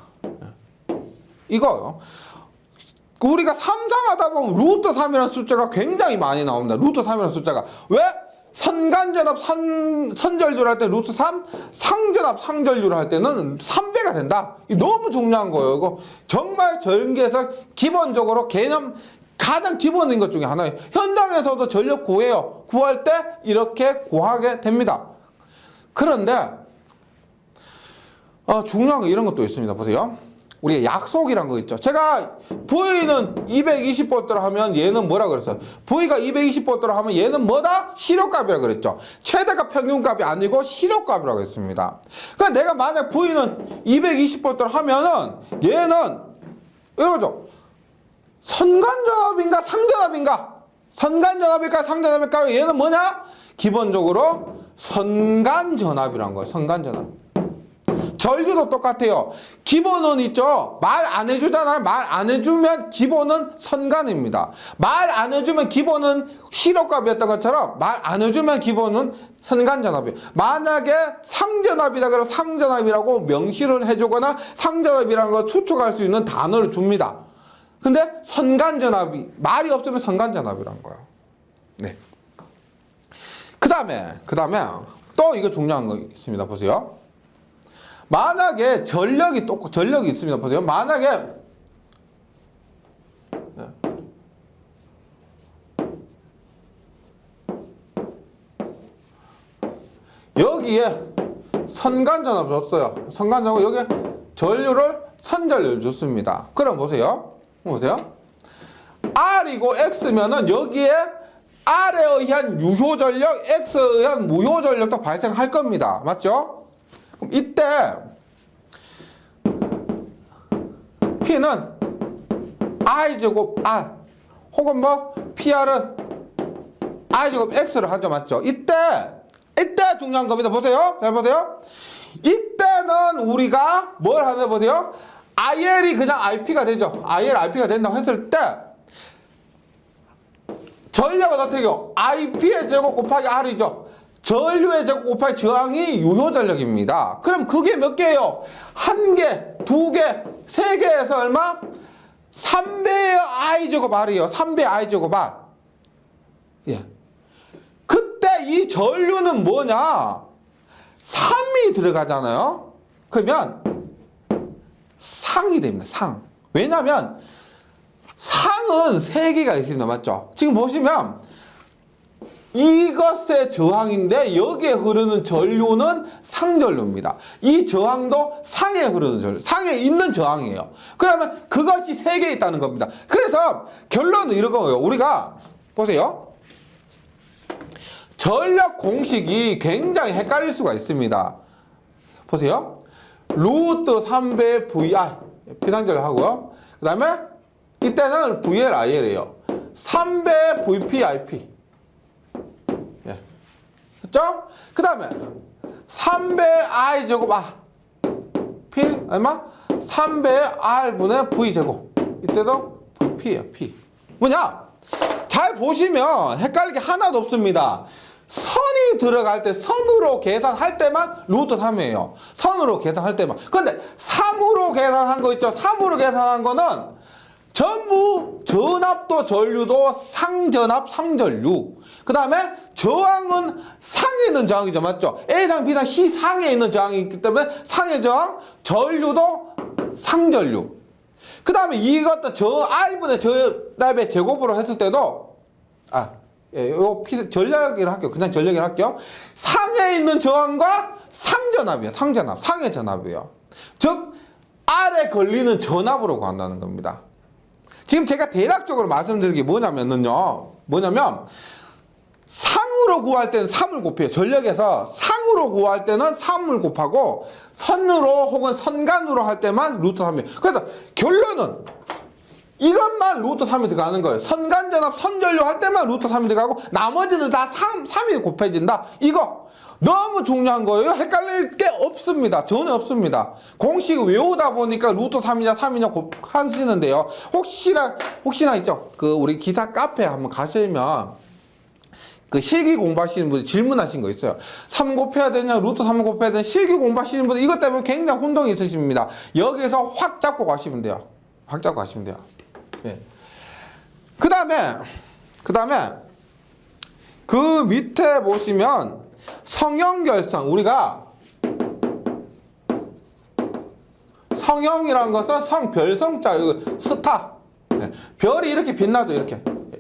Speaker 1: 이거요. 우리가 삼상하다 보면 루트 3이라는 숫자가 굉장히 많이 나옵니다. 루트 3이라는 숫자가. 왜? 선간전압 선전류를 할 때 루트 3, 상전압 상전류를 할 때는 3배가 된다. 이 너무 중요한 거예요. 이거 정말 전기에서 기본적으로 개념 가장 기본인 것 중에 하나예요. 현장에서도 전력 구해요. 구할 때 이렇게 구하게 됩니다. 그런데 중요한 거 이런 것도 있습니다. 보세요. 우리가 약속이란 거 있죠. 제가 V는 220V라 하면 얘는 뭐라 그랬어요? V가 220V라 하면 얘는 뭐다? 실효값이라 그랬죠. 최대값 평균값이 아니고 실효값이라고 했습니다. 그러니까 내가 만약 V는 220V라 하면은 얘는 이거죠. 선간전압인가 상전압인가? 선간전압일까 상전압일까? 얘는 뭐냐? 기본적으로 선간전압이란 거예요. 선간전압. 전류도 똑같아요. 기본은 있죠. 말 안 해주잖아요. 말 안 해주면 기본은 선간입니다. 말 안 해주면 기본은 실효값이었던 것처럼 말 안 해주면 기본은 선간전압이에요. 만약에 상전압이다 그러면 상전압이라고 명시를 해주거나 상전압이라는 걸 추측할 수 있는 단어를 줍니다. 근데 선간전압이 말이 없으면 선간전압이란 거예요. 네. 그 다음에 또 이거 중요한 거 있습니다. 보세요. 만약에 전력이 있습니다. 보세요. 만약에 여기에 선간전압 줬어요. 선간전압 여기에 전류를 선전류를 줬습니다. 그럼 보세요. R이고 X면은 여기에 R에 의한 유효전력, X에 의한 무효전력도 발생할 겁니다. 맞죠? 그럼 이때 P는 I제곱 R 혹은 뭐 PR은 I제곱 X를 하죠. 맞죠? 이때 중요한 겁니다. 보세요. 잘 보세요. 이때는 우리가 뭘 하나 보세요. IL이 그냥 IP가 되죠. IL, IP가 된다고 했을 때 전력은 어떻게 해요? IP의 제곱 곱하기 R이죠. 전류의 제곱 곱하기 저항이 유효전력입니다. 그럼 그게 몇 개예요? 1개, 2개, 3개에서 얼마? 3배의 I제곱 R이에요. 3배의 I제곱 R. 예. 그때 이 전류는 뭐냐? 3이 들어가잖아요. 그러면 상이 됩니다. 상. 왜냐면 상은 3개가 있습니다. 맞죠? 지금 보시면 이것의 저항인데 여기에 흐르는 전류는 상전류입니다. 이 저항도 상에 흐르는 전류, 상에 있는 저항이에요. 그러면 그것이 세 개 있다는 겁니다. 그래서 결론은 이런 거예요. 우리가 보세요. 전력 공식이 굉장히 헷갈릴 수가 있습니다. 보세요. 루트 3배 VI 피상전력 하고요. 그 다음에 이때는 VLIL이에요. 3배 VPIP. 예. 됐죠? 그 다음에 3배 I 제곱 P 얼마? 3배 R분의 V 제곱. 이때도 VP예요. P. 뭐냐? 잘 보시면 헷갈릴 게 하나도 없습니다. 선이 들어갈 때 선으로 계산할 때만 루트 3이에요. 선으로 계산할 때만. 근데 3으로 계산한 거 있죠? 3으로 계산한 거는 전부 전압도 전류도 상전압 상전류. 그 다음에 저항은 상에 있는 저항이죠. 맞죠? A상 B상 C 상에 있는 저항이 있기 때문에 상의 저항 전류도 상전류. 그 다음에 이것도 저 R분의 저답의 제곱으로 했을 때도 요 전력이라 할게요. 그냥 전력이라 할게요. 상에 있는 저항과 상전압이에요. 상전압, 상의 전압이에요. 즉 R에 걸리는 전압으로 구한다는 겁니다. 지금 제가 대략적으로 말씀드린 게 뭐냐면 상으로 구할 때는 3을 곱해요. 전력에서 상으로 구할 때는 3을 곱하고 선으로 혹은 선간으로 할 때만 루트 3이에요. 그래서 결론은 이것만 루트 3이 들어가는 거예요. 선간전압, 선전류 할 때만 루트 3이 들어가고 나머지는 다 3이 곱해진다. 이거 너무 중요한 거예요. 헷갈릴 게 없습니다. 전혀 없습니다. 공식 외우다 보니까 루트 3이냐 3이냐 하시는데요. 혹시나 있죠. 우리 기사 카페 한번 가시면 실기 공부하시는 분이 질문하신 거 있어요. 3 곱해야 되냐, 루트 3 곱해야 되냐, 실기 공부하시는 분들 이것 때문에 굉장히 혼동이 있으십니다. 여기서 확 잡고 가시면 돼요. 확 잡고 가시면 돼요. 예. 그 다음에 그 밑에 보시면 성형결선, 우리가 성형이라는 것은 별성자, 스타. 예. 별이 이렇게 빛나죠.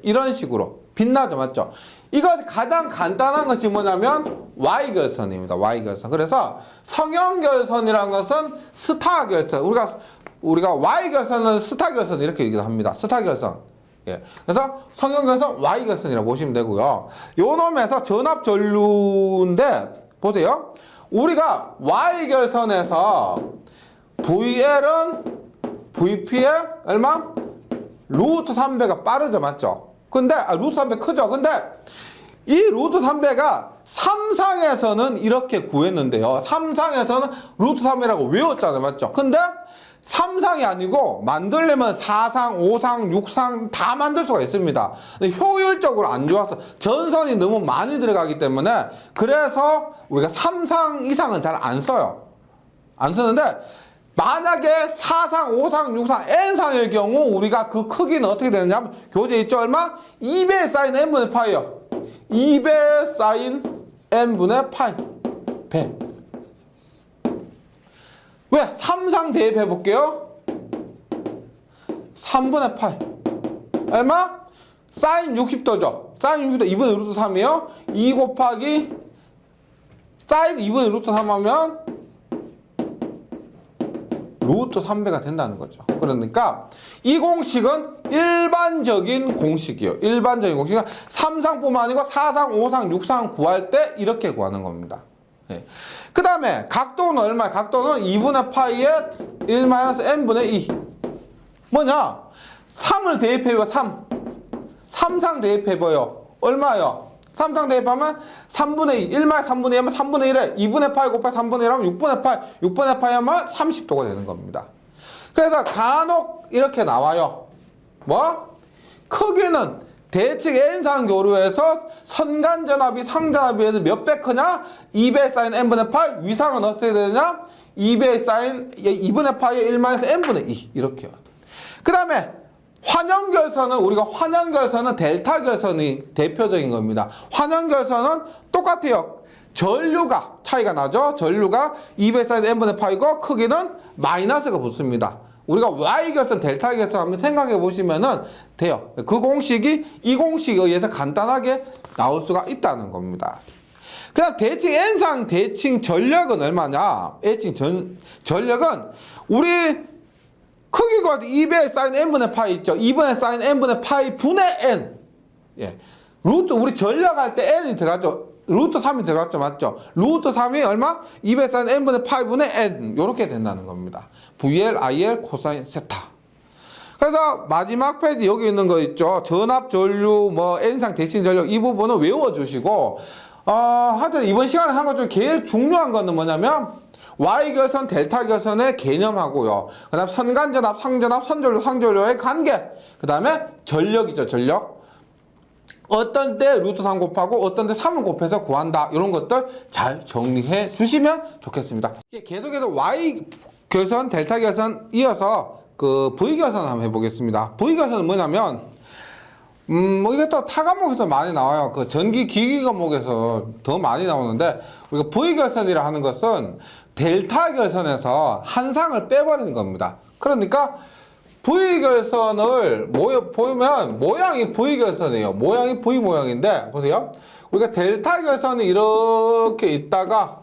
Speaker 1: 이런 식으로 빛나죠. 맞죠? 이거 가장 간단한 것이 뭐냐면 Y결선입니다. Y결선. 그래서 성형결선이라는 것은 스타결선. 우리가 Y결선은 스타결선 이렇게 얘기도 합니다. 스타결선. 예. 그래서 성형결선 Y결선이라고 보시면 되고요. 요 놈에서 전압전류인데 보세요. 우리가 Y결선에서 VL은 VP에 얼마? 루트 3배가 빠르죠. 맞죠? 근데 루트 3배 크죠. 근데 이 루트 3배가 3상에서는 이렇게 구했는데요. 3상에서는 루트 3이라고 외웠잖아요. 맞죠? 근데 3상이 아니고 만들려면 4상, 5상, 6상 다 만들 수가 있습니다. 근데 효율적으로 안 좋아서 전선이 너무 많이 들어가기 때문에 그래서 우리가 3상 이상은 잘 안 써요. 안 쓰는데 만약에 4상, 5상, 6상, N상의 경우 우리가 그 크기는 어떻게 되느냐 하면 교재 있죠? 얼마? 2배 사인 N분의 파이요. 2배 사인 N분의 파이. 배. 왜? 3상 대입해 볼게요. 3분의 8. 얼마? 사인 60도죠. 사인 60도 2분의 루트 3이에요. 2 곱하기 사인 2분의 루트 3 하면 루트 3배가 된다는 거죠. 그러니까 이 공식은 일반적인 공식이에요. 일반적인 공식은 3상뿐만 아니고 4상, 5상, 6상 구할 때 이렇게 구하는 겁니다. 예. 그 다음에 각도는 얼마야? 각도는 2분의 파이에 1-n분의 2. 뭐냐? 3을 대입해봐요. 3상 대입해봐요. 얼마요? 3상 대입하면 3분의 2. 1-3분의 2 하면 3분의 1에 2분의 파이 곱하기 3분의 1 하면 6분의 파이. 6분의 파이 하면 30도가 되는 겁니다. 그래서 간혹 이렇게 나와요. 뭐? 크기는 대칭 N상 교류에서 선간전압이 상전압에 비해서 몇 배 크냐? 2배 사인 N분의 8. 위상은 어떻게 되느냐? 2배 사인 2분의 파이에 1-n분의 2. 이렇게요. 그 다음에 환영결선은 우리가 환영결선은 델타결선이 대표적인 겁니다. 환영결선은 똑같아요. 전류가 차이가 나죠. 전류가 200 사인 n분의 파이고 크기는 마이너스가 붙습니다. 우리가 Y 결선, 델타 결선 한번 생각해 보시면은 돼요. 그 공식이 이 공식에 의해서 간단하게 나올 수가 있다는 겁니다. 그다음 대칭 N상 대칭 전력은 얼마냐? N칭 전력은 우리 크기가 2배의 사인 n분의 파이 있죠. 2분의 사인 n분의 파이 분의 n. 예. 루트 우리 전력할 때 n이 들어갔죠. 루트 3이 들어갔죠. 맞죠? 루트 3이 얼마? 200 사인 n분의 파이 분의 n. 요렇게 된다는 겁니다. VL, IL, 코사인, 세타. 그래서 마지막 페이지 여기 있는 거 있죠. 전압, 전류, 뭐 N상 대칭 전력 이 부분은 외워주시고 하여튼 이번 시간에 한 것 중에 제일 중요한 거는 뭐냐면 Y결선, 델타 결선의 개념하고요. 그 다음 선간전압, 상전압, 선전류, 상전류의 관계. 그 다음에 전력이죠. 전력. 어떤 때 루트 3 곱하고 어떤 때 3을 곱해서 구한다. 이런 것들 잘 정리해 주시면 좋겠습니다. 계속해서 Y결선, 델타 결선 이어서 그 V결선 한번 해보겠습니다. V결선은 뭐냐면 뭐 이게 또 타 과목에서 많이 나와요. 그 전기 기기 과목에서 더 많이 나오는데 우리가 V결선이라 하는 것은 델타 결선에서 한 상을 빼버리는 겁니다. 그러니까 V결선을 보면 모양이 V결선이에요. 모양이 V 모양인데 보세요. 우리가 델타 결선이 이렇게 있다가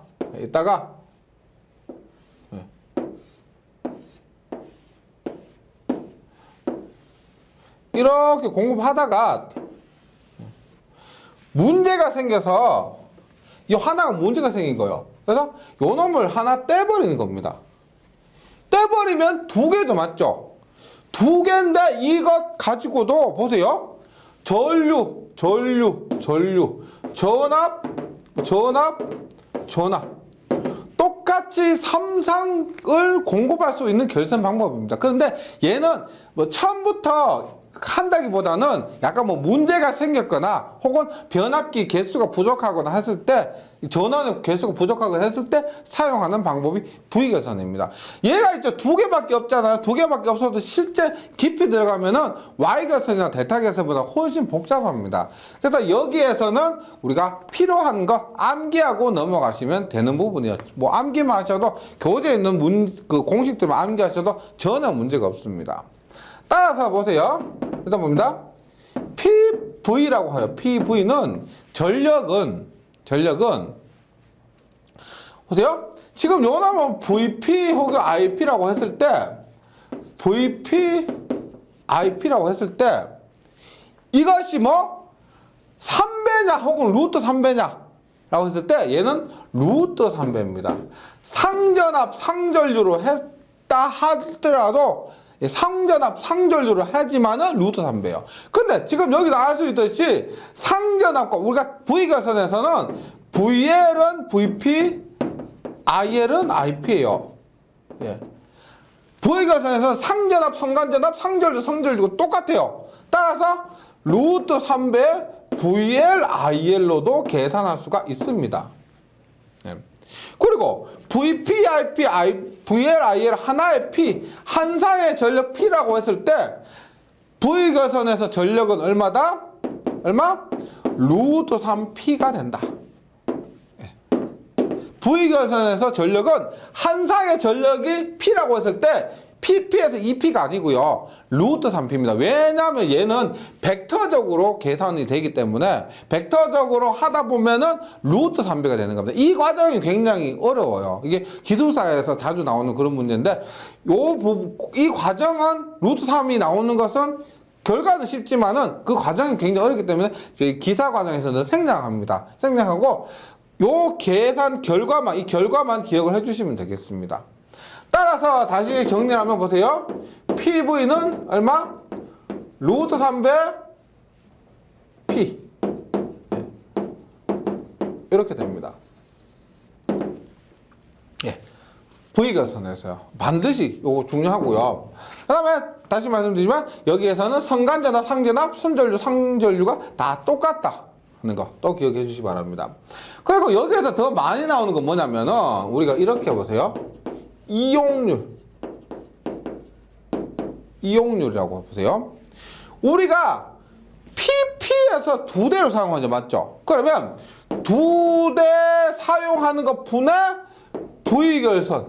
Speaker 1: 이렇게 공급하다가 문제가 생겨서 이 하나가 문제가 생긴 거예요. 그래서 요 놈을 하나 떼버리는 겁니다. 떼버리면 두 개죠. 맞죠? 두 개인데 이것 가지고도 보세요. 전류, 전압 똑같이 삼상을 공급할 수 있는 결선 방법입니다. 그런데 얘는 뭐 처음부터 한다기보다는 약간 뭐 문제가 생겼거나 혹은 변압기 개수가 부족하거나 했을 때 전원의 개수가 부족하거나 했을 때 사용하는 방법이 V결선입니다. 얘가 있죠. 두 개밖에 없잖아요. 두 개밖에 없어도 실제 깊이 들어가면은 Y결선이나 델타결선보다 훨씬 복잡합니다. 그래서 여기에서는 우리가 필요한 거 암기하고 넘어가시면 되는 부분이에요. 뭐 암기만 하셔도 교재에 있는 그 공식들만 암기하셔도 전혀 문제가 없습니다. 따라서 보세요. 일단 봅니다. PV라고 해요. PV는 전력은 보세요. 지금 요 나면 VP 혹은 IP라고 했을 때 IP라고 했을 때 이것이 뭐 3배냐 혹은 루트 3배냐 라고 했을 때 얘는 루트 3배입니다. 상전압, 상전류로 했다 하더라도 상전압, 상전류를 하지만은 루트 3배예요. 근데 지금 여기서 알 수 있듯이 상전압과 우리가 V결선에서는 VL은 VP, IL은 IP예요. 예. V결선에서는 상전압, 상간전압, 상전류, 상전류가 똑같아요. 따라서 루트 3배 VL, IL로도 계산할 수가 있습니다. 예. 그리고 VP, IP, VL, IL 하나의 P, 한 상의 전력 P라고 했을 때 V결선에서 전력은 얼마다? 얼마? 루트 3P가 된다. V결선에서 전력은 한 상의 전력이 P라고 했을 때 PP에서 2P가 아니고요. 루트 3P입니다. 왜냐하면 얘는 벡터적으로 계산이 되기 때문에 벡터적으로 하다 보면은 루트 3배가 되는 겁니다. 이 과정이 굉장히 어려워요. 이게 기술사에서 자주 나오는 그런 문제인데 이 과정은 루트 3이 나오는 것은 결과는 쉽지만은 그 과정이 굉장히 어렵기 때문에 저희 기사 과정에서는 생략합니다. 생략하고 요 계산 결과만 이 결과만 기억을 해주시면 되겠습니다. 따라서 다시 정리를 하면 보세요. PV는 얼마? 루트 3배 P. 이렇게 됩니다. 예. V결선에서요. 반드시 요거 중요하고요. 그 다음에 다시 말씀드리지만 여기에서는 선간전압, 상전압, 선전류, 상전류가 다 똑같다 하는 거 또 기억해 주시기 바랍니다. 그리고 여기에서 더 많이 나오는 건 뭐냐면은 우리가 이렇게 보세요. 이용률이라고 보세요. 우리가 PP에서 두 대를 사용하죠. 맞죠? 그러면 두 대 사용하는 것 분의 V결선의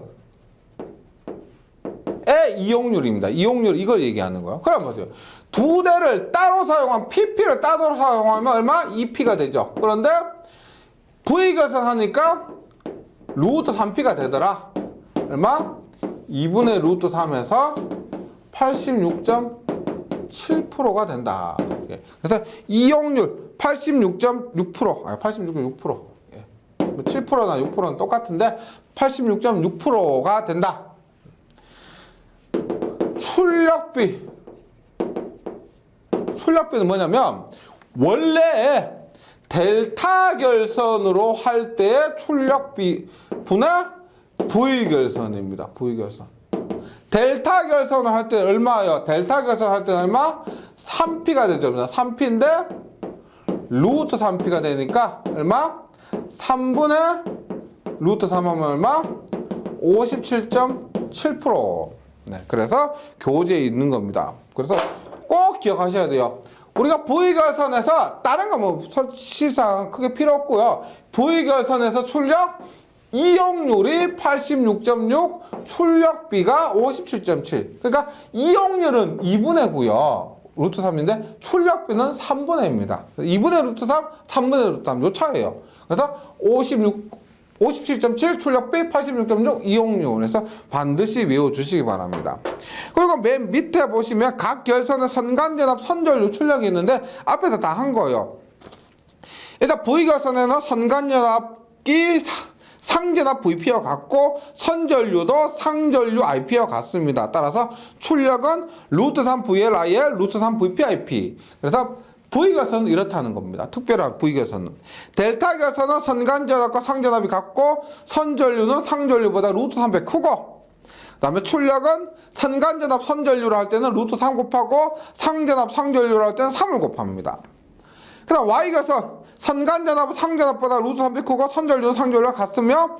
Speaker 1: 의 이용률입니다. 이용률 이걸 얘기하는 거예요. 그럼 보세요. 두 대를 따로 사용한 PP를 따로 사용하면 얼마? 2P가 되죠. 그런데 V결선 하니까 루트 3P가 되더라. 얼마? 2분의 루트 3에서 86.7%가 된다. 그래서 이용률 86.6%, 아니 86.6%. 7%나 6%는 똑같은데 86.6%가 된다. 출력비는 뭐냐면 원래 델타 결선으로 할 때의 출력비 분의 V결선입니다. V결선. 델타 결선을 할 때 얼마예요? 델타 결선 할 때는 얼마? 3P가 되죠. 3P인데 루트 3P가 되니까 얼마? 3분의 루트 3 하면 얼마? 57.7%. 네, 그래서 교재에 있는 겁니다. 그래서 꼭 기억하셔야 돼요. 우리가 V결선에서 다른 거 뭐 시상 크게 필요 없고요. V결선에서 출력 이용률이 86.6, 출력비가 57.7. 그러니까 이용률은 2분의 9요. 루트 3인데 출력비는 3분의 1입니다. 2분의 루트 3, 3분의 루트 3. 요 차이에요. 그래서 57.7 출력비, 86.6 이용률. 그래서 반드시 외워주시기 바랍니다. 그리고 맨 밑에 보시면 각 결선의 선간전압, 선전류 출력이 있는데 앞에서 다 한 거예요. 일단 V결선에는 선간전압이 상전압 VP와 같고 선전류도 상전류 IP와 같습니다. 따라서 출력은 루트 3 VLIL, 루트 3 VPIP. 그래서 V결선은 이렇다는 겁니다. 특별한 V결선은. 델타 결선은 선간전압과 상전압이 같고 선전류는 상전류보다 루트 3배 크고, 그 다음에 출력은 선간전압 선전류를 할 때는 루트 3 곱하고 상전압 상전류를 할 때는 3을 곱합니다. 그 다음 Y결선 선간전압은 상전압보다 루트 3배 크고 선전류는 상전류와 같으며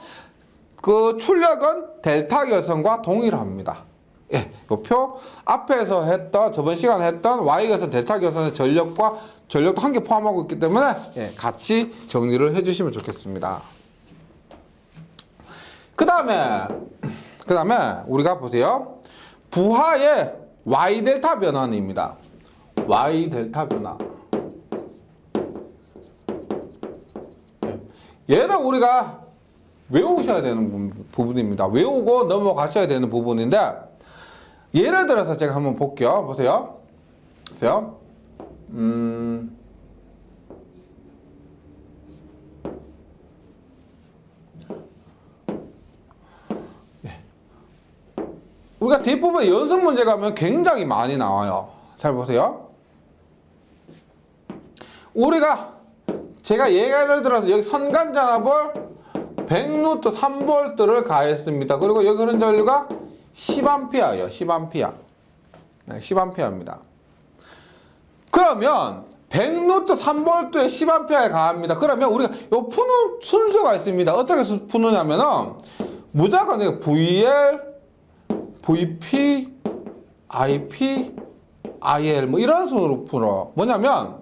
Speaker 1: 그 출력은 델타 결선과 동일합니다. 예, 이 표 앞에서 했던 저번 시간에 했던 Y결선 델타 결선의 전력도 한 개 포함하고 있기 때문에 예, 같이 정리를 해주시면 좋겠습니다. 그 다음에 우리가 보세요. 부하의 Y 델타 변환입니다. Y 델타 변화. 얘는 우리가 외우셔야 되는 부분입니다. 외우고 넘어가셔야 되는 부분인데 예를 들어서 제가 한번 볼게요. 보세요. 우리가 뒷부분에 연습 문제가 하면 굉장히 많이 나와요. 잘 보세요. 제가 예를 들어서 여기 선간전압을 100루트 3V를 가했습니다. 그리고 여기 흐른 전류가 10A예요. 10A. 네, 10A입니다. 그러면 100루트 3V에 10A에 가합니다. 그러면 우리가 요 푸는 순서가 있습니다. 어떻게 푸느냐면은 무조건 VL, VP, IP, IL 뭐 이런 순으로 풀어. 뭐냐면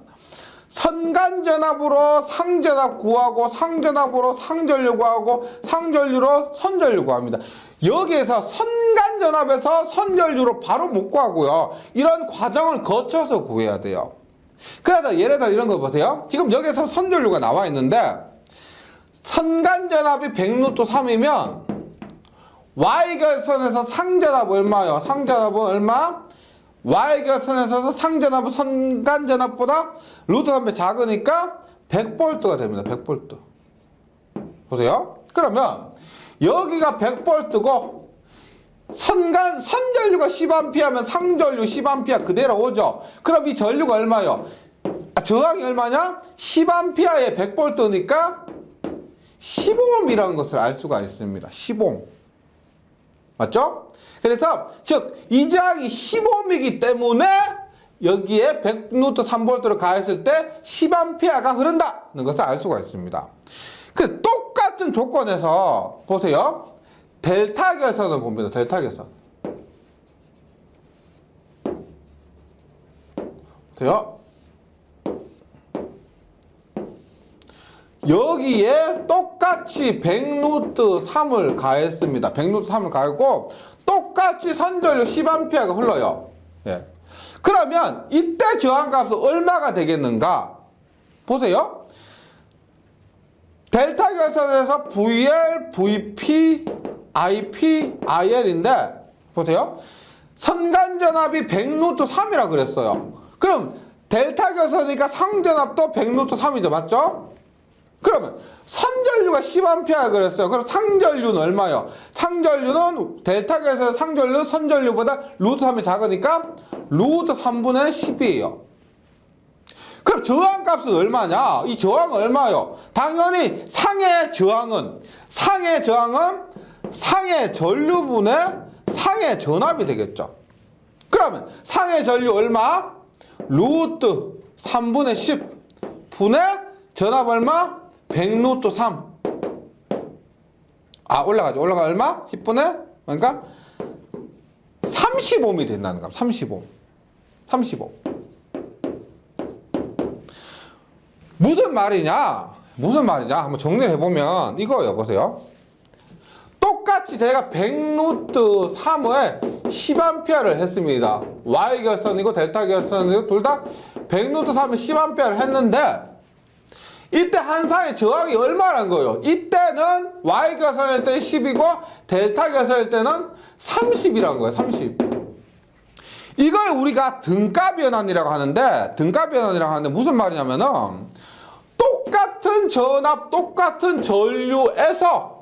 Speaker 1: 선간전압으로 상전압 구하고 상전압으로 상전류 구하고 상전류로 선전류 구합니다. 여기에서 선간전압에서 선전류로 바로 못 구하고요. 이런 과정을 거쳐서 구해야 돼요. 그래서 예를 들어 이런 거 보세요. 지금 여기에서 선전류가 나와 있는데 선간전압이 100루트 3이면 Y결선에서 상전압 얼마요? 상전압은 얼마? Y결선에서 상전압은 선간전압보다 루트 3배 작으니까 100V가 됩니다. 100V. 보세요. 그러면 여기가 100V고 선전류가 10A면 상전류 10A 그대로 오죠. 그럼 이 전류가 얼마요? 저항이 얼마냐? 10A에 100V니까 10ohm이라는 것을 알 수가 있습니다. 10ohm. 맞죠? 그래서 즉 이 저항이 10ohm이기 때문에 여기에 100루트 3V를 가했을 때 10A가 흐른다는 것을 알 수가 있습니다. 그 똑같은 조건에서 보세요. 델타 결선을 봅니다. 델타 결선. 보세요. 여기에 똑같이 100루트 3을 가했습니다. 100루트 3을 가했고 똑같이 선전류 10A가 흘러요. 예. 그러면 이때 저항값은 얼마가 되겠는가? 보세요. 델타 결선에서 VL, VP, IP, IL인데 보세요. 선간전압이 100루트 3이라 그랬어요. 그럼 델타 결선이니까 상전압도 100루트 3이죠. 맞죠? 그러면 선전류가 10A 그랬어요. 그럼 상전류는 얼마요? 상전류는 델타 결선 상전류 선전류보다 루트 3이 작으니까 루트 3분의 10이에요. 그럼 저항값은 얼마냐? 이 저항은 얼마요? 당연히 상의 저항은 상의 전류분의 상의 전압이 되겠죠. 그러면 상의 전류 얼마? 루트 3분의 10 분의 전압 얼마? 100루트 3. 올라가죠. 올라가 얼마? 10분의 그러니까 35옴이 된다는 겁니다. 35. 무슨 말이냐? 한번 정리를 해보면 이거예요. 보세요. 똑같이 제가 100루트 3을 10A를 했습니다. Y 결선이고 델타 결선이고 둘 다 100루트 3을 10A를 했는데 이때 한 상의 저항이 얼마란 거예요? 이때는 Y 결선일 때 10이고 델타 결선일 때는 30이라는 거예요. 30. 이걸 우리가 등가변환이라고 하는데 무슨 말이냐면은 똑같은 전압, 똑같은 전류에서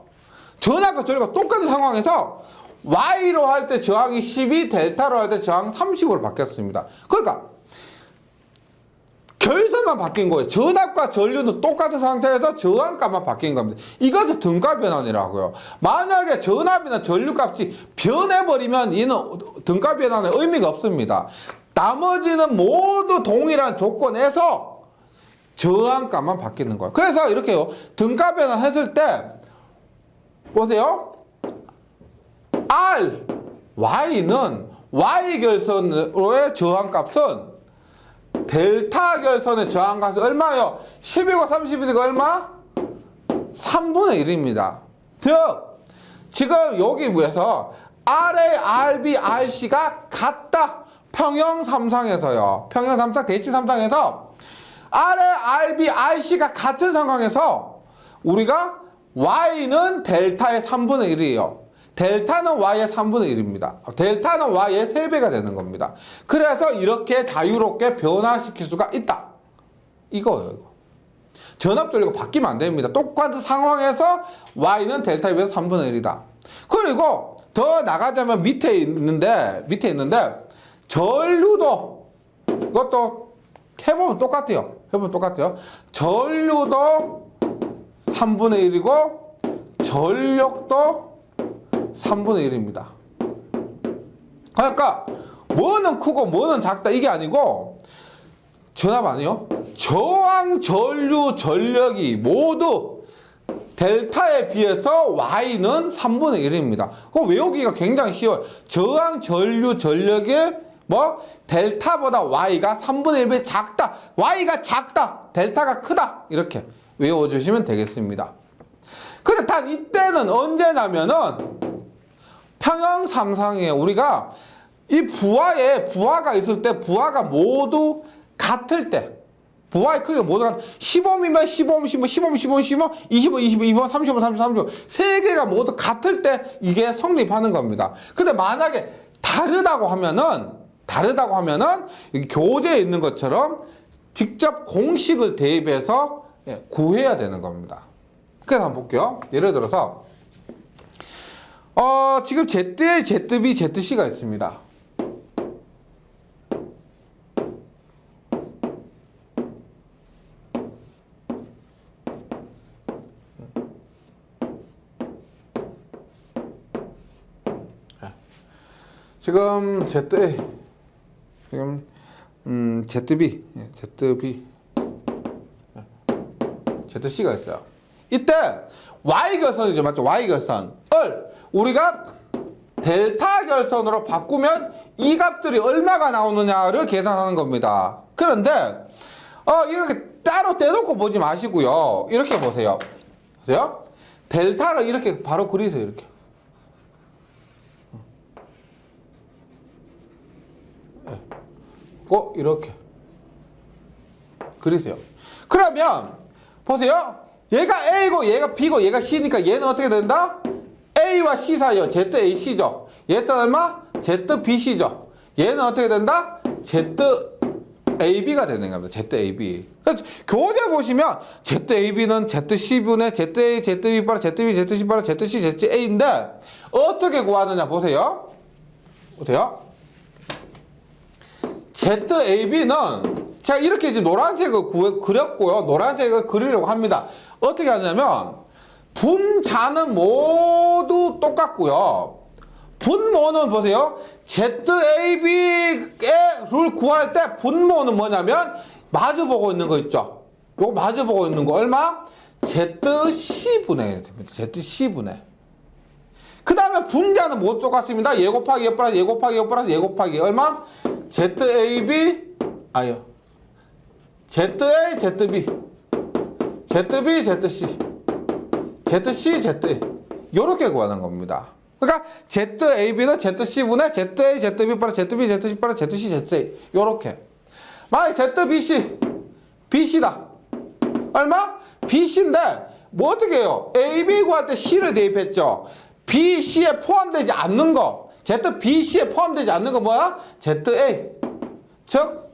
Speaker 1: 전압과 전류가 똑같은 상황에서 Y로 할 때 저항이 10이 델타로 할 때 저항 30으로 바뀌었습니다. 그러니까 결선만 바뀐 거예요. 전압과 전류는 똑같은 상태에서 저항값만 바뀐 겁니다. 이것을 등가변환이라고요. 만약에 전압이나 전류값이 변해버리면 이는 등가변환의 의미가 없습니다. 나머지는 모두 동일한 조건에서 저항값만 바뀌는 거예요. 그래서 이렇게요. 등가변환 했을 때 보세요. R, Y는 Y 결선으로의 저항값은 델타 결선의 저항값이 얼마예요? 10이고 30이고 얼마? 3분의 1입니다. 즉 지금 여기 위에서 RA, RB, RC가 같다. 평형 삼상에서요. 평형 삼상, 대칭 삼상에서 RA, RB, RC가 같은 상황에서 우리가 Y는 델타의 3분의 1이에요. 델타는 Y의 3분의 1입니다. 델타는 Y의 3배가 되는 겁니다. 그래서 이렇게 자유롭게 변화시킬 수가 있다. 이거예요. 이거. 전압 전류가 바뀌면 안 됩니다. 똑같은 상황에서 Y는 델타에 비해서 3분의 1이다. 그리고 더 나가자면 밑에 있는데 전류도 이것도 해보면 똑같아요. 전류도 3분의 1이고 전력도 3분의 1입니다. 그러니까 뭐는 크고 뭐는 작다 이게 아니고 전압 아니요? 저항, 전류, 전력이 모두 델타에 비해서 Y는 3분의 1입니다. 그거 외우기가 굉장히 쉬워요. 저항, 전류, 전력이 델타보다 Y가 3분의 1배 작다. Y가 작다. 델타가 크다. 이렇게 외워주시면 되겠습니다. 근데 단 이때는 언제냐면은 평형 삼상이에요. 우리가 이 부하가 있을 때 부하가 모두 같을 때 부하의 크기가 모두 15옴이면 15옴, 15옴, 15옴, 15옴, 25, 25, 25, 35, 35, 35 세 개가 모두 같을 때 이게 성립하는 겁니다. 근데 만약에 다르다고 하면은 여기 교재에 있는 것처럼 직접 공식을 대입해서 구해야 되는 겁니다. 그래서 한번 볼게요. 예를 들어서 지금 Z에 ZB, ZC가 있습니다. 지금 ZA, ZB, ZC가 있어요. 이때 Y결선이죠. 맞죠? Y결선을 우리가 델타 결선으로 바꾸면 이 값들이 얼마가 나오느냐를 계산하는 겁니다. 그런데 이렇게 따로 떼놓고 보지 마시고요. 이렇게 보세요. 델타를 이렇게 바로 그리세요. 이렇게. 이렇게 그리세요. 그러면 보세요. 얘가 A고 얘가 B고 얘가 C니까 얘는 어떻게 된다? A와 C 사이요. ZAC죠. 얘는 얼마? ZBC죠. 얘는 어떻게 된다? ZAB가 되는 겁니다. ZAB. 그래서 교재 보시면 ZAB는 ZC분의 ZA, ZB 바라 ZB, ZC 바라 ZC, ZA인데 어떻게 구하느냐 보세요. 보세요. ZAB는 제가 이렇게 지금 노란색을 그렸고요. 노란색을 그리려고 합니다. 어떻게 하냐면 분자는 모두 똑같고요. 분모는 보세요. ZAB를 구할 때 분모는 뭐냐면 마주보고 있는 거 있죠. 요거 마주보고 있는 거 얼마? ZC분의 됩니다. ZC분의. 그 다음에 분자는 모두 똑같습니다. 얘 곱하기 얘 플러스 얘 곱하기 얘 플러스 얘 곱하기 얼마? ZAB 아니요. ZA, ZB, ZB, ZC, ZC, ZA 요렇게 구하는 겁니다. 그러니까 ZAB는 ZC분의 ZA, ZB 플러스 ZB, ZC 플러스 ZC, ZA 요렇게. 만약 ZBC, BC다. 얼마? BC인데 뭐 어떻게 해요? AB 구할 때 C를 대입했죠. BC에 포함되지 않는 거, ZBC에 포함되지 않는 거 뭐야? ZA. 즉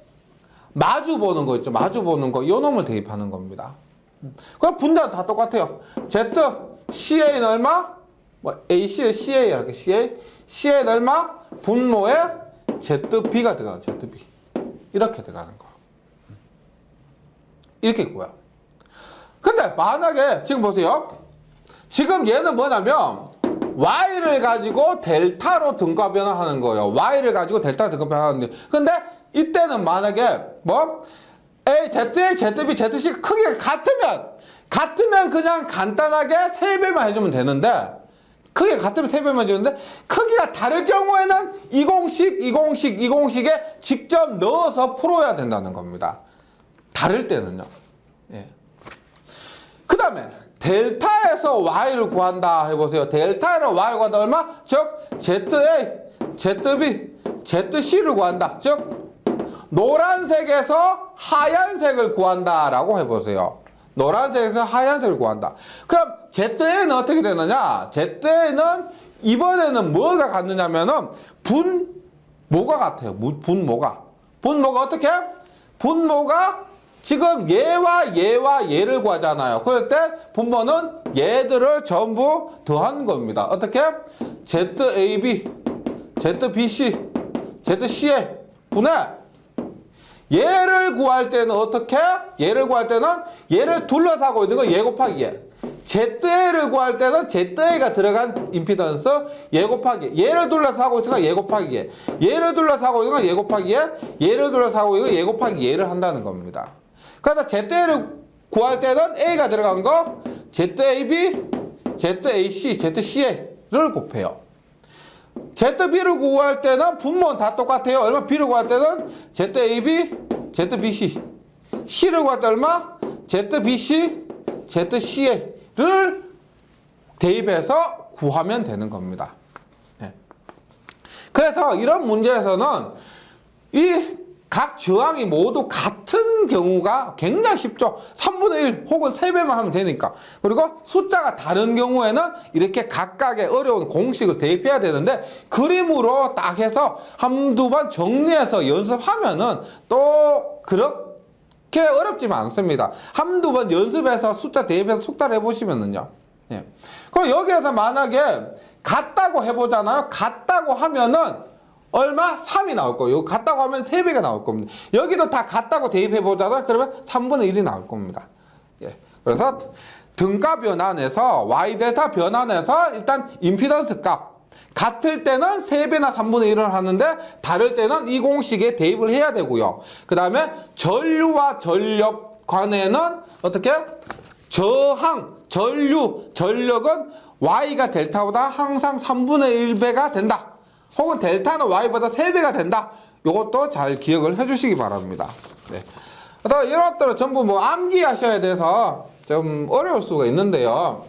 Speaker 1: 마주 보는 거 있죠. 마주 보는 거. 요 놈을 대입하는 겁니다. 그럼 분자는 다 똑같아요. ZCA는 얼마? 뭐 AC에 CA 할게. CA는 얼마? 분모에 ZB가 들어가요. ZB. 이렇게 들어가는 거. 이렇게 있고요. 근데 만약에 지금 보세요. 지금 얘는 뭐냐면 Y를 가지고 델타로 등가 변화하는 거예요. Y를 가지고 델타 등가 변화하는데. 근데 이때는 만약에 뭐 A, ZA, ZB, ZC 크기가 같으면 그냥 간단하게 3배만 해주면 되는데 크기가 같으면 3배만 해주는데 크기가 다를 경우에는 20식에 직접 넣어서 풀어야 된다는 겁니다. 다를 때는요. 예. 그 다음에 델타에서 Y를 구한다 해보세요. 델타에서 Y를 구한다 얼마? 즉 ZA, ZB, ZC를 구한다. 즉 노란색에서 하얀색을 구한다라고 해보세요. 노란색에서 하얀색을 구한다. 그럼 ZA는 어떻게 되느냐? ZA는 이번에는 뭐가 같느냐면은 분모가 같아요. 분모가 어떻게? 분모가 지금 얘와 얘를 구하잖아요. 그럴 때 분모는 얘들을 전부 더한 겁니다. 어떻게? ZAB, ZBC, ZCA 분의 얘를 구할 때는 어떻게? 얘를 구할 때는 얘를 둘러싸고 있는 거 얘 곱하기 얘. ZA를 구할 때는 ZA가 들어간 임피던스 얘 곱하기 얘를 둘러싸고 있는 거 얘 곱하기 얘. 얘를 둘러싸고 있는 거 얘 곱하기 얘. 얘를 둘러싸고 있는 거 얘 곱하기 얘를 한다는 겁니다. 그래서 ZA를 구할 때는 A가 들어간 거 ZAB, ZAC, ZCA를 곱해요. ZB를 구할 때는 분모는 다 똑같아요. 얼마? B를 구할 때는 ZAB, ZBC. C를 구할 때 얼마? ZBC, ZCA를 대입해서 구하면 되는 겁니다. 네. 그래서 이런 문제에서는 이 각 저항이 모두 같은 경우가 굉장히 쉽죠. 3분의 1 혹은 3배만 하면 되니까. 그리고 숫자가 다른 경우에는 이렇게 각각의 어려운 공식을 대입해야 되는데 그림으로 딱 해서 한두 번 정리해서 연습하면은 또 그렇게 어렵지만 않습니다. 한두 번 연습해서 숫자 대입해서 숙달해 보시면은요. 예. 그럼 여기에서 만약에 같다고 해보잖아요. 같다고 하면은 얼마? 3이 나올 거예요. 여기 같다고 하면 3배가 나올 겁니다. 여기도 다 같다고 대입해보잖아. 그러면 3분의 1이 나올 겁니다. 예. 그래서 등가 변환에서 Y 델타 변환에서 일단 임피던스 값 같을 때는 3배나 3분의 1을 하는데 다를 때는 이 공식에 대입을 해야 되고요. 그 다음에 전류와 전력 간에는 어떻게? 저항, 전력은 Y가 델타보다 항상 3분의 1배가 된다. 혹은 델타는 Y보다 3배가 된다. 이것도 잘 기억을 해주시기 바랍니다. 네. 이런 것들은 전부 뭐 암기하셔야 돼서 좀 어려울 수가 있는데요.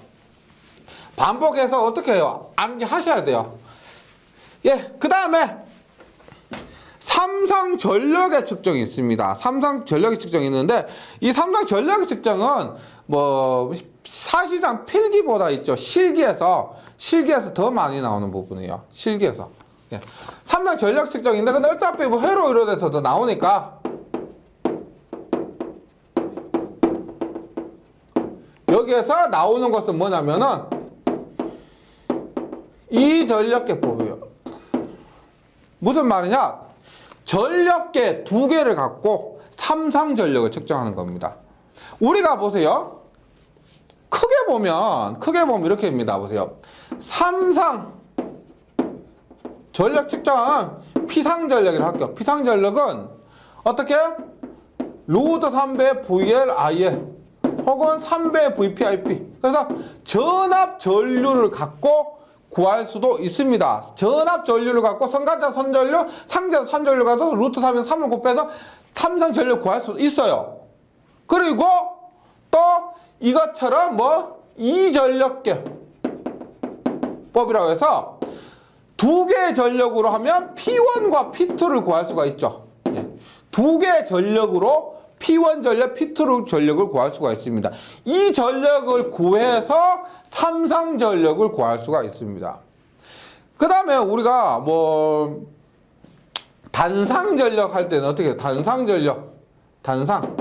Speaker 1: 반복해서 어떻게 해요? 암기하셔야 돼요. 예, 그 다음에 삼상 전력의 측정이 있습니다. 삼상 전력의 측정이 있는데 이 삼상 전력의 측정은 뭐 사실상 필기보다 있죠. 실기에서 더 많이 나오는 부분이에요. 실기에서. 예. 삼상 전력 측정인데 근데 어차피 뭐 회로 이론에서 더 나오니까 여기에서 나오는 것은 뭐냐면은 이 전력계법이에요. 무슨 말이냐? 전력계 두 개를 갖고 삼상 전력을 측정하는 겁니다. 우리가 보세요. 크게 보면 이렇게 됩니다. 보세요. 삼상 전력 측정은 피상전력이라고 할게요. 피상전력은 어떻게? 루트 3배 VLIL 혹은 3배 VPIP. 그래서 전압 전류를 갖고 구할 수도 있습니다. 전압 전류를 갖고 선가자 선전류, 상자자 선전류 가서 루트 3에서 3을 곱해서 삼상 전류 구할 수 있어요. 그리고 또 이것처럼 뭐 이전력계 법이라고 해서 두 개의 전력으로 하면 P1과 P2를 구할 수가 있죠. 두 개의 전력으로 P1 전력, P2 전력을 구할 수가 있습니다. 이 전력을 구해서 삼상 전력을 구할 수가 있습니다. 그 다음에 우리가 뭐 단상 전력 할 때는 어떻게 해요? 단상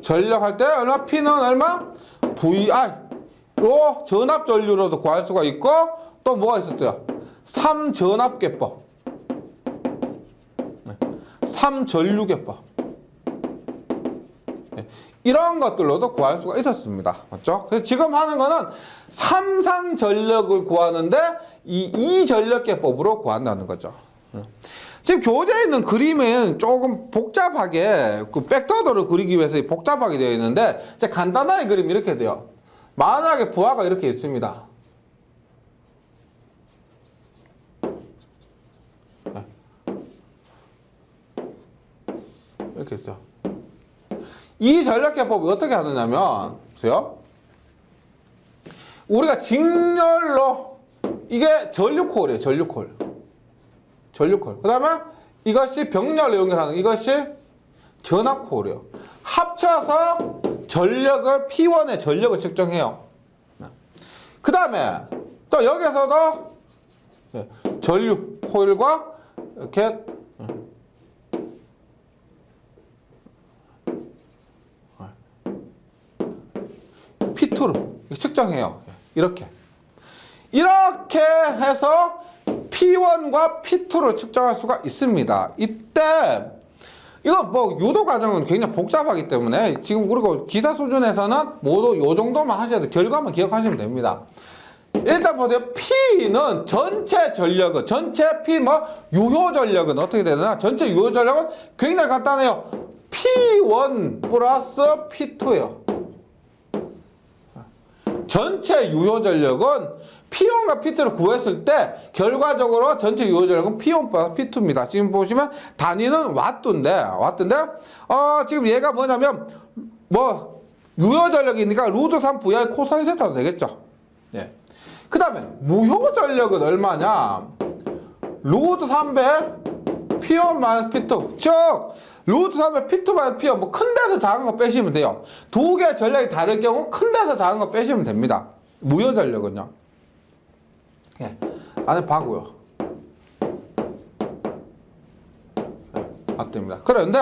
Speaker 1: 전력 할 때 얼마? P는 얼마? VI로 전압 전류로도 구할 수가 있고 또 뭐가 있었어요? 3전압계법 3전류계법 이런 것들로도 구할 수가 있었습니다. 맞죠? 그래서 지금 하는 거는 삼상 전력을 구하는데 이 전력계법으로 구한다는 거죠. 지금 교재에 있는 그림은 조금 복잡하게 그 백도어를 그리기 위해서 복잡하게 되어 있는데 이제 간단하게 그리면 이렇게 돼요. 만약에 부하가 이렇게 있습니다. 이렇게 있어요. 이 전력계법이 어떻게 하느냐면 보세요. 우리가 직렬로 이게 전류콜이에요. 전류콜. 그 다음에 이것이 병렬로 연결하는 이것이 전압콜이에요. 합쳐서 전력을 P1의 전력을 측정해요. 그 다음에 또 여기서도 전류 코일과 이렇게 P2를 측정해요. 이렇게 해서 P1과 P2를 측정할 수가 있습니다. 이때 이거 뭐 유도 과정은 굉장히 복잡하기 때문에 지금 그리고 기사 수준에서는 모두 요 정도만 하셔야 돼요. 결과만 기억하시면 됩니다. 일단 보세요. P는 전체 전력은 전체 P 뭐 유효 전력은 어떻게 되나? 전체 유효 전력은 굉장히 간단해요. P1 플러스 P2예요. 전체 유효 전력은 P1과 P2를 구했을 때 결과적으로 전체 유효 전력은 P1 플러스 P2입니다. 지금 보시면 단위는 와트인데 지금 얘가 뭐냐면 뭐 유효 전력이니까 루트 3 VI 코사인 세타도 되겠죠. 예. 그 다음에 무효 전력은 얼마냐? 루트 3배 P1 마이너스 P2 즉 루트 3배 P2 마이너스 P1 뭐 큰 데서 작은 거 빼시면 돼요. 두 개의 전력이 다를 경우 큰 데서 작은 거 빼시면 됩니다. 무효 전력은요. 예. 안에 봐고요. 맞습니다. 그런데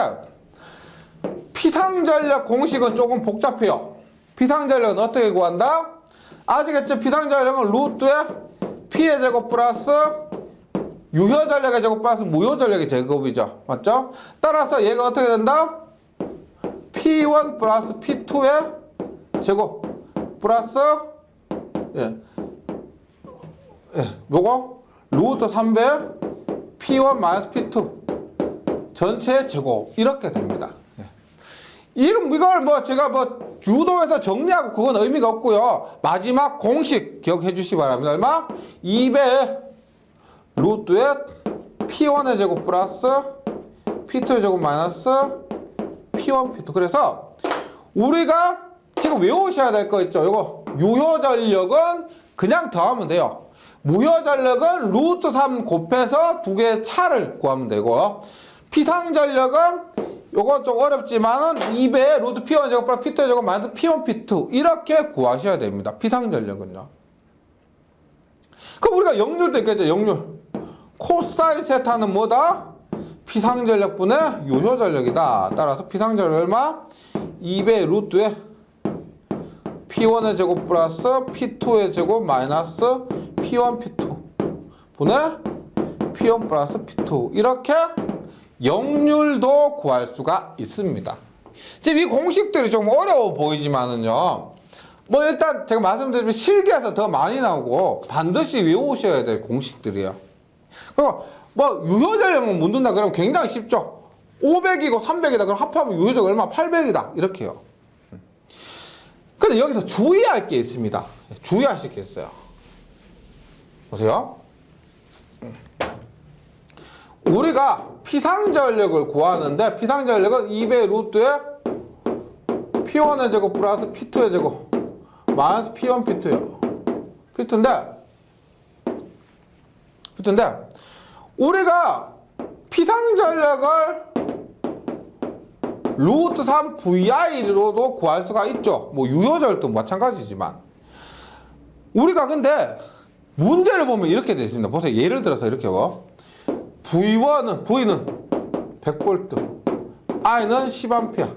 Speaker 1: 피상전력 공식은 조금 복잡해요. 피상전력은 어떻게 구한다? 아시겠죠? 피상전력은 루트에 P의 제곱 플러스 유효전력의 제곱 플러스 무효전력의 제곱이죠. 맞죠? 따라서 얘가 어떻게 된다? P1 플러스 P2의 제곱 플러스 요거 루트 3배 P1 마이너스 P2 전체의 제곱 이렇게 됩니다. 이걸 뭐 제가 뭐 유도에서 정리하고 그건 의미가 없고요. 마지막 공식 기억해 주시기 바랍니다. 얼마? 2배 루트에 P1의 제곱 플러스 P2의 제곱 마이너스 P1 P2 그래서 우리가 지금 외우셔야 될 거 있죠. 이거 유효전력은 그냥 더하면 돼요. 무효전력은 루트 3 곱해서 두 개의 차를 구하면 되고 피상전력은 요건 좀 어렵지만은 2배의 루트 P1 제곱 플러스 P2 제곱 마이너스 P1 P2 이렇게 구하셔야 됩니다. 피상전력은요. 그럼 우리가 역률도 있겠죠. 역률. 코사인 세타는 뭐다? 피상전력분의 요효전력이다. 따라서 피상전력 얼마? 2배의 루트에 P1의 제곱 플러스 P2의 제곱 마이너스 P1 P2 분의 P1 플러스 P2 이렇게 역률도 구할 수가 있습니다. 지금 이 공식들이 좀 어려워 보이지만은요. 뭐 일단 제가 말씀드리면 실기에서 더 많이 나오고 반드시 외우셔야 될 공식들이에요. 그리고 뭐 유효전력은 묻는다 그러면 굉장히 쉽죠. 500이고 300이다 그럼 합하면 유효전력 얼마? 800이다 이렇게요. 근데 여기서 주의할 게 있습니다. 주의하실 게 있어요. 보세요. 우리가 피상전력을 구하는데 피상전력은 2배 루트에 P1의 제곱 플러스 P2의 제곱 마이너스 P1 P2예요. P2인데 우리가 피상전력을 루트 3 VI로도 구할 수가 있죠. 뭐 유효전력도 마찬가지지만 우리가 근데 문제를 보면 이렇게 되어 있습니다. 보세요. 예를 들어서 이렇게요. V는 100V, I는 10A,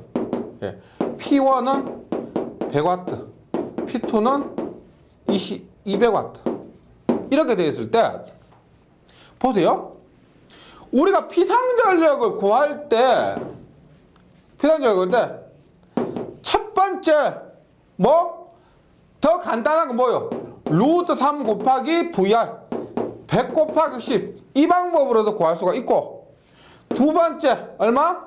Speaker 1: 예. P1은 100W, P2는 200W. 이렇게 되어 있을 때, 보세요. 우리가 피상전력을 구할 때, 첫 번째, 더 간단한 건 뭐예요? 루트 3 곱하기 VR, 100 곱하기 10. 이 방법으로도 구할 수가 있고 두 번째 얼마?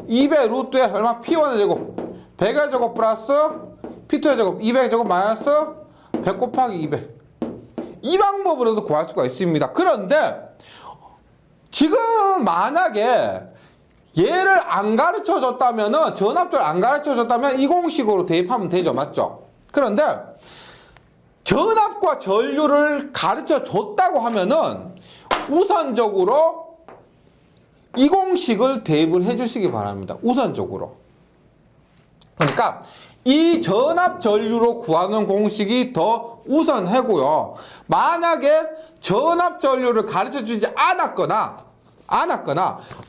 Speaker 1: 200 루트에 얼마? P1의 제곱 100의 제곱 플러스 P2의 제곱 200의 제곱 마이너스 100 곱하기 200 이 방법으로도 구할 수가 있습니다. 그런데 지금 만약에 얘를 안 가르쳐 줬다면은 전압도를 안 가르쳐 줬다면 이 공식으로 대입하면 되죠. 맞죠? 그런데 전압과 전류를 가르쳐 줬다고 하면은 우선적으로 이 공식을 대입을 해 주시기 바랍니다. 우선적으로. 그러니까 이 전압 전류로 구하는 공식이 더 우선하고요. 만약에 전압 전류를 가르쳐 주지 않았거나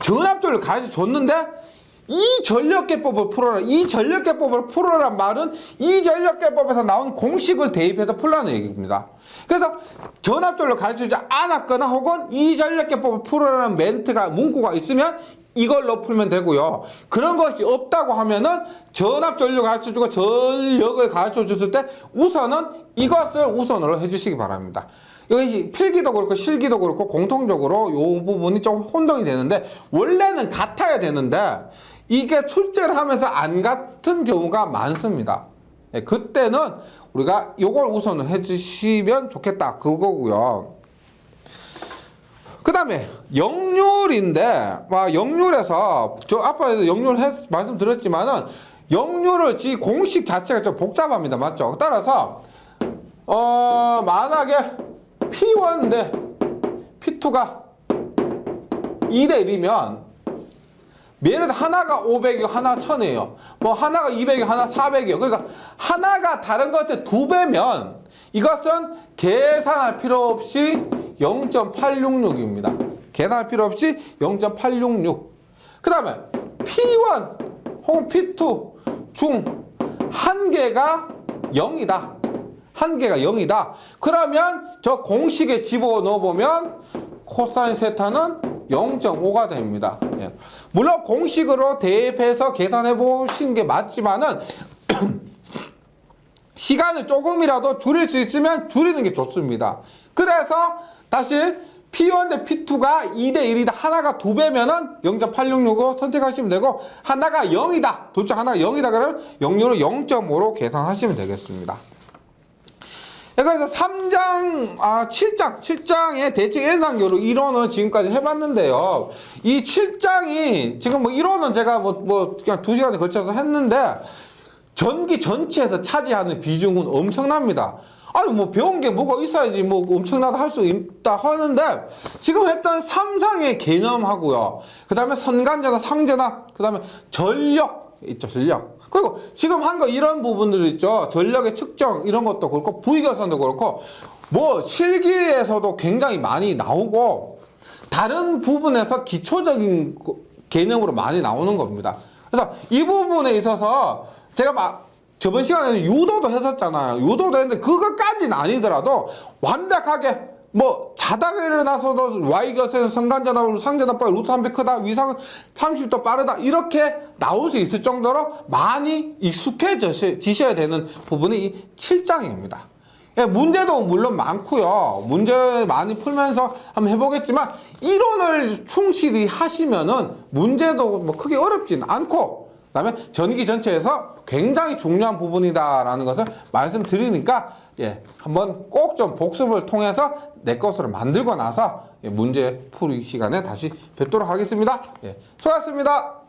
Speaker 1: 전압 전류를 가르쳐 줬는데 이 전력계법을 풀어라. 이 전력계법을 풀어란 말은 이 전력계법에서 나온 공식을 대입해서 풀라는 얘기입니다. 그래서 전압전력을 가르쳐주지 않았거나 혹은 이 전력계법을 풀어라는 문구가 있으면 이걸로 풀면 되고요. 그런 것이 없다고 하면은 전압전력을 가르쳐주고 전력을 가르쳐줬을 때 우선은 이것을 우선으로 해주시기 바랍니다. 이것이 필기도 그렇고 실기도 그렇고 공통적으로 이 부분이 좀 혼동이 되는데 원래는 같아야 되는데 이게 출제를 하면서 안 같은 경우가 많습니다. 예, 그때는 우리가 이걸 우선을 해주시면 좋겠다 그거고요. 그 다음에 역률인데 역률에서 저 앞에서 역률 말씀드렸지만은 역률을 공식 자체가 좀 복잡합니다. 맞죠? 따라서 만약에 P1 대 P2가 2대 1이면 예를 들어 하나가 500이고 하나 1000이에요. 하나가 200이고 하나 400이에요. 그러니까 하나가 다른 것의 2배면 이것은 계산할 필요 없이 0.866입니다. 계산할 필요 없이 0.866. 그 다음에 P1 혹은 P2 중 한 개가 0이다. 한 개가 0이다. 그러면 저 공식에 집어넣어 보면 코사인 세타는 0.5가 됩니다. 예. 물론 공식으로 대입해서 계산해 보시는 게 맞지만은 시간을 조금이라도 줄일 수 있으면 줄이는 게 좋습니다. 그래서 다시 P1 대 P2가 2대 1이다. 하나가 2배면은 0.866을 선택하시면 되고 하나가 0이다. 둘 중 하나가 0이다. 그러면 역률을 0.5로 계산하시면 되겠습니다. 그래서 7장의 대칭 연산교로 이론은 지금까지 해봤는데요. 이 7장이 지금 이론은 제가 그냥 2시간에 걸쳐서 했는데 전기 전체에서 차지하는 비중은 엄청납니다. 아니 뭐 배운 게 뭐가 있어야지 뭐 엄청나다 할 수 있다 하는데 지금 했던 삼상의 개념하고요. 그 다음에 선간전화, 상전화, 그 다음에 전력 있죠, 전력. 그리고 지금 한 거 이런 부분들 있죠. 전력의 측정 이런 것도 그렇고 부위결선도 그렇고 뭐 실기에서도 굉장히 많이 나오고 다른 부분에서 기초적인 개념으로 많이 나오는 겁니다. 그래서 이 부분에 있어서 제가 막 저번 시간에는 유도도 했었잖아요. 유도도 했는데 그것까지는 아니더라도 완벽하게 뭐 자다가 일어나서도 Y것에서 성간전압으로 상전압과 루트 300 크다, 위상은 30도 빠르다 이렇게 나올 수 있을 정도로 많이 익숙해지셔야 되는 부분이 이 7장입니다. 예, 문제도 물론 많고요. 문제 많이 풀면서 한번 해보겠지만 이론을 충실히 하시면은 문제도 뭐 크게 어렵진 않고 그다음에 전기 전체에서 굉장히 중요한 부분이다라는 것을 말씀드리니까 예, 한번 꼭 좀 복습을 통해서 내 것으로 만들고 나서 예, 문제 풀이 시간에 다시 뵙도록 하겠습니다. 예, 수고하셨습니다.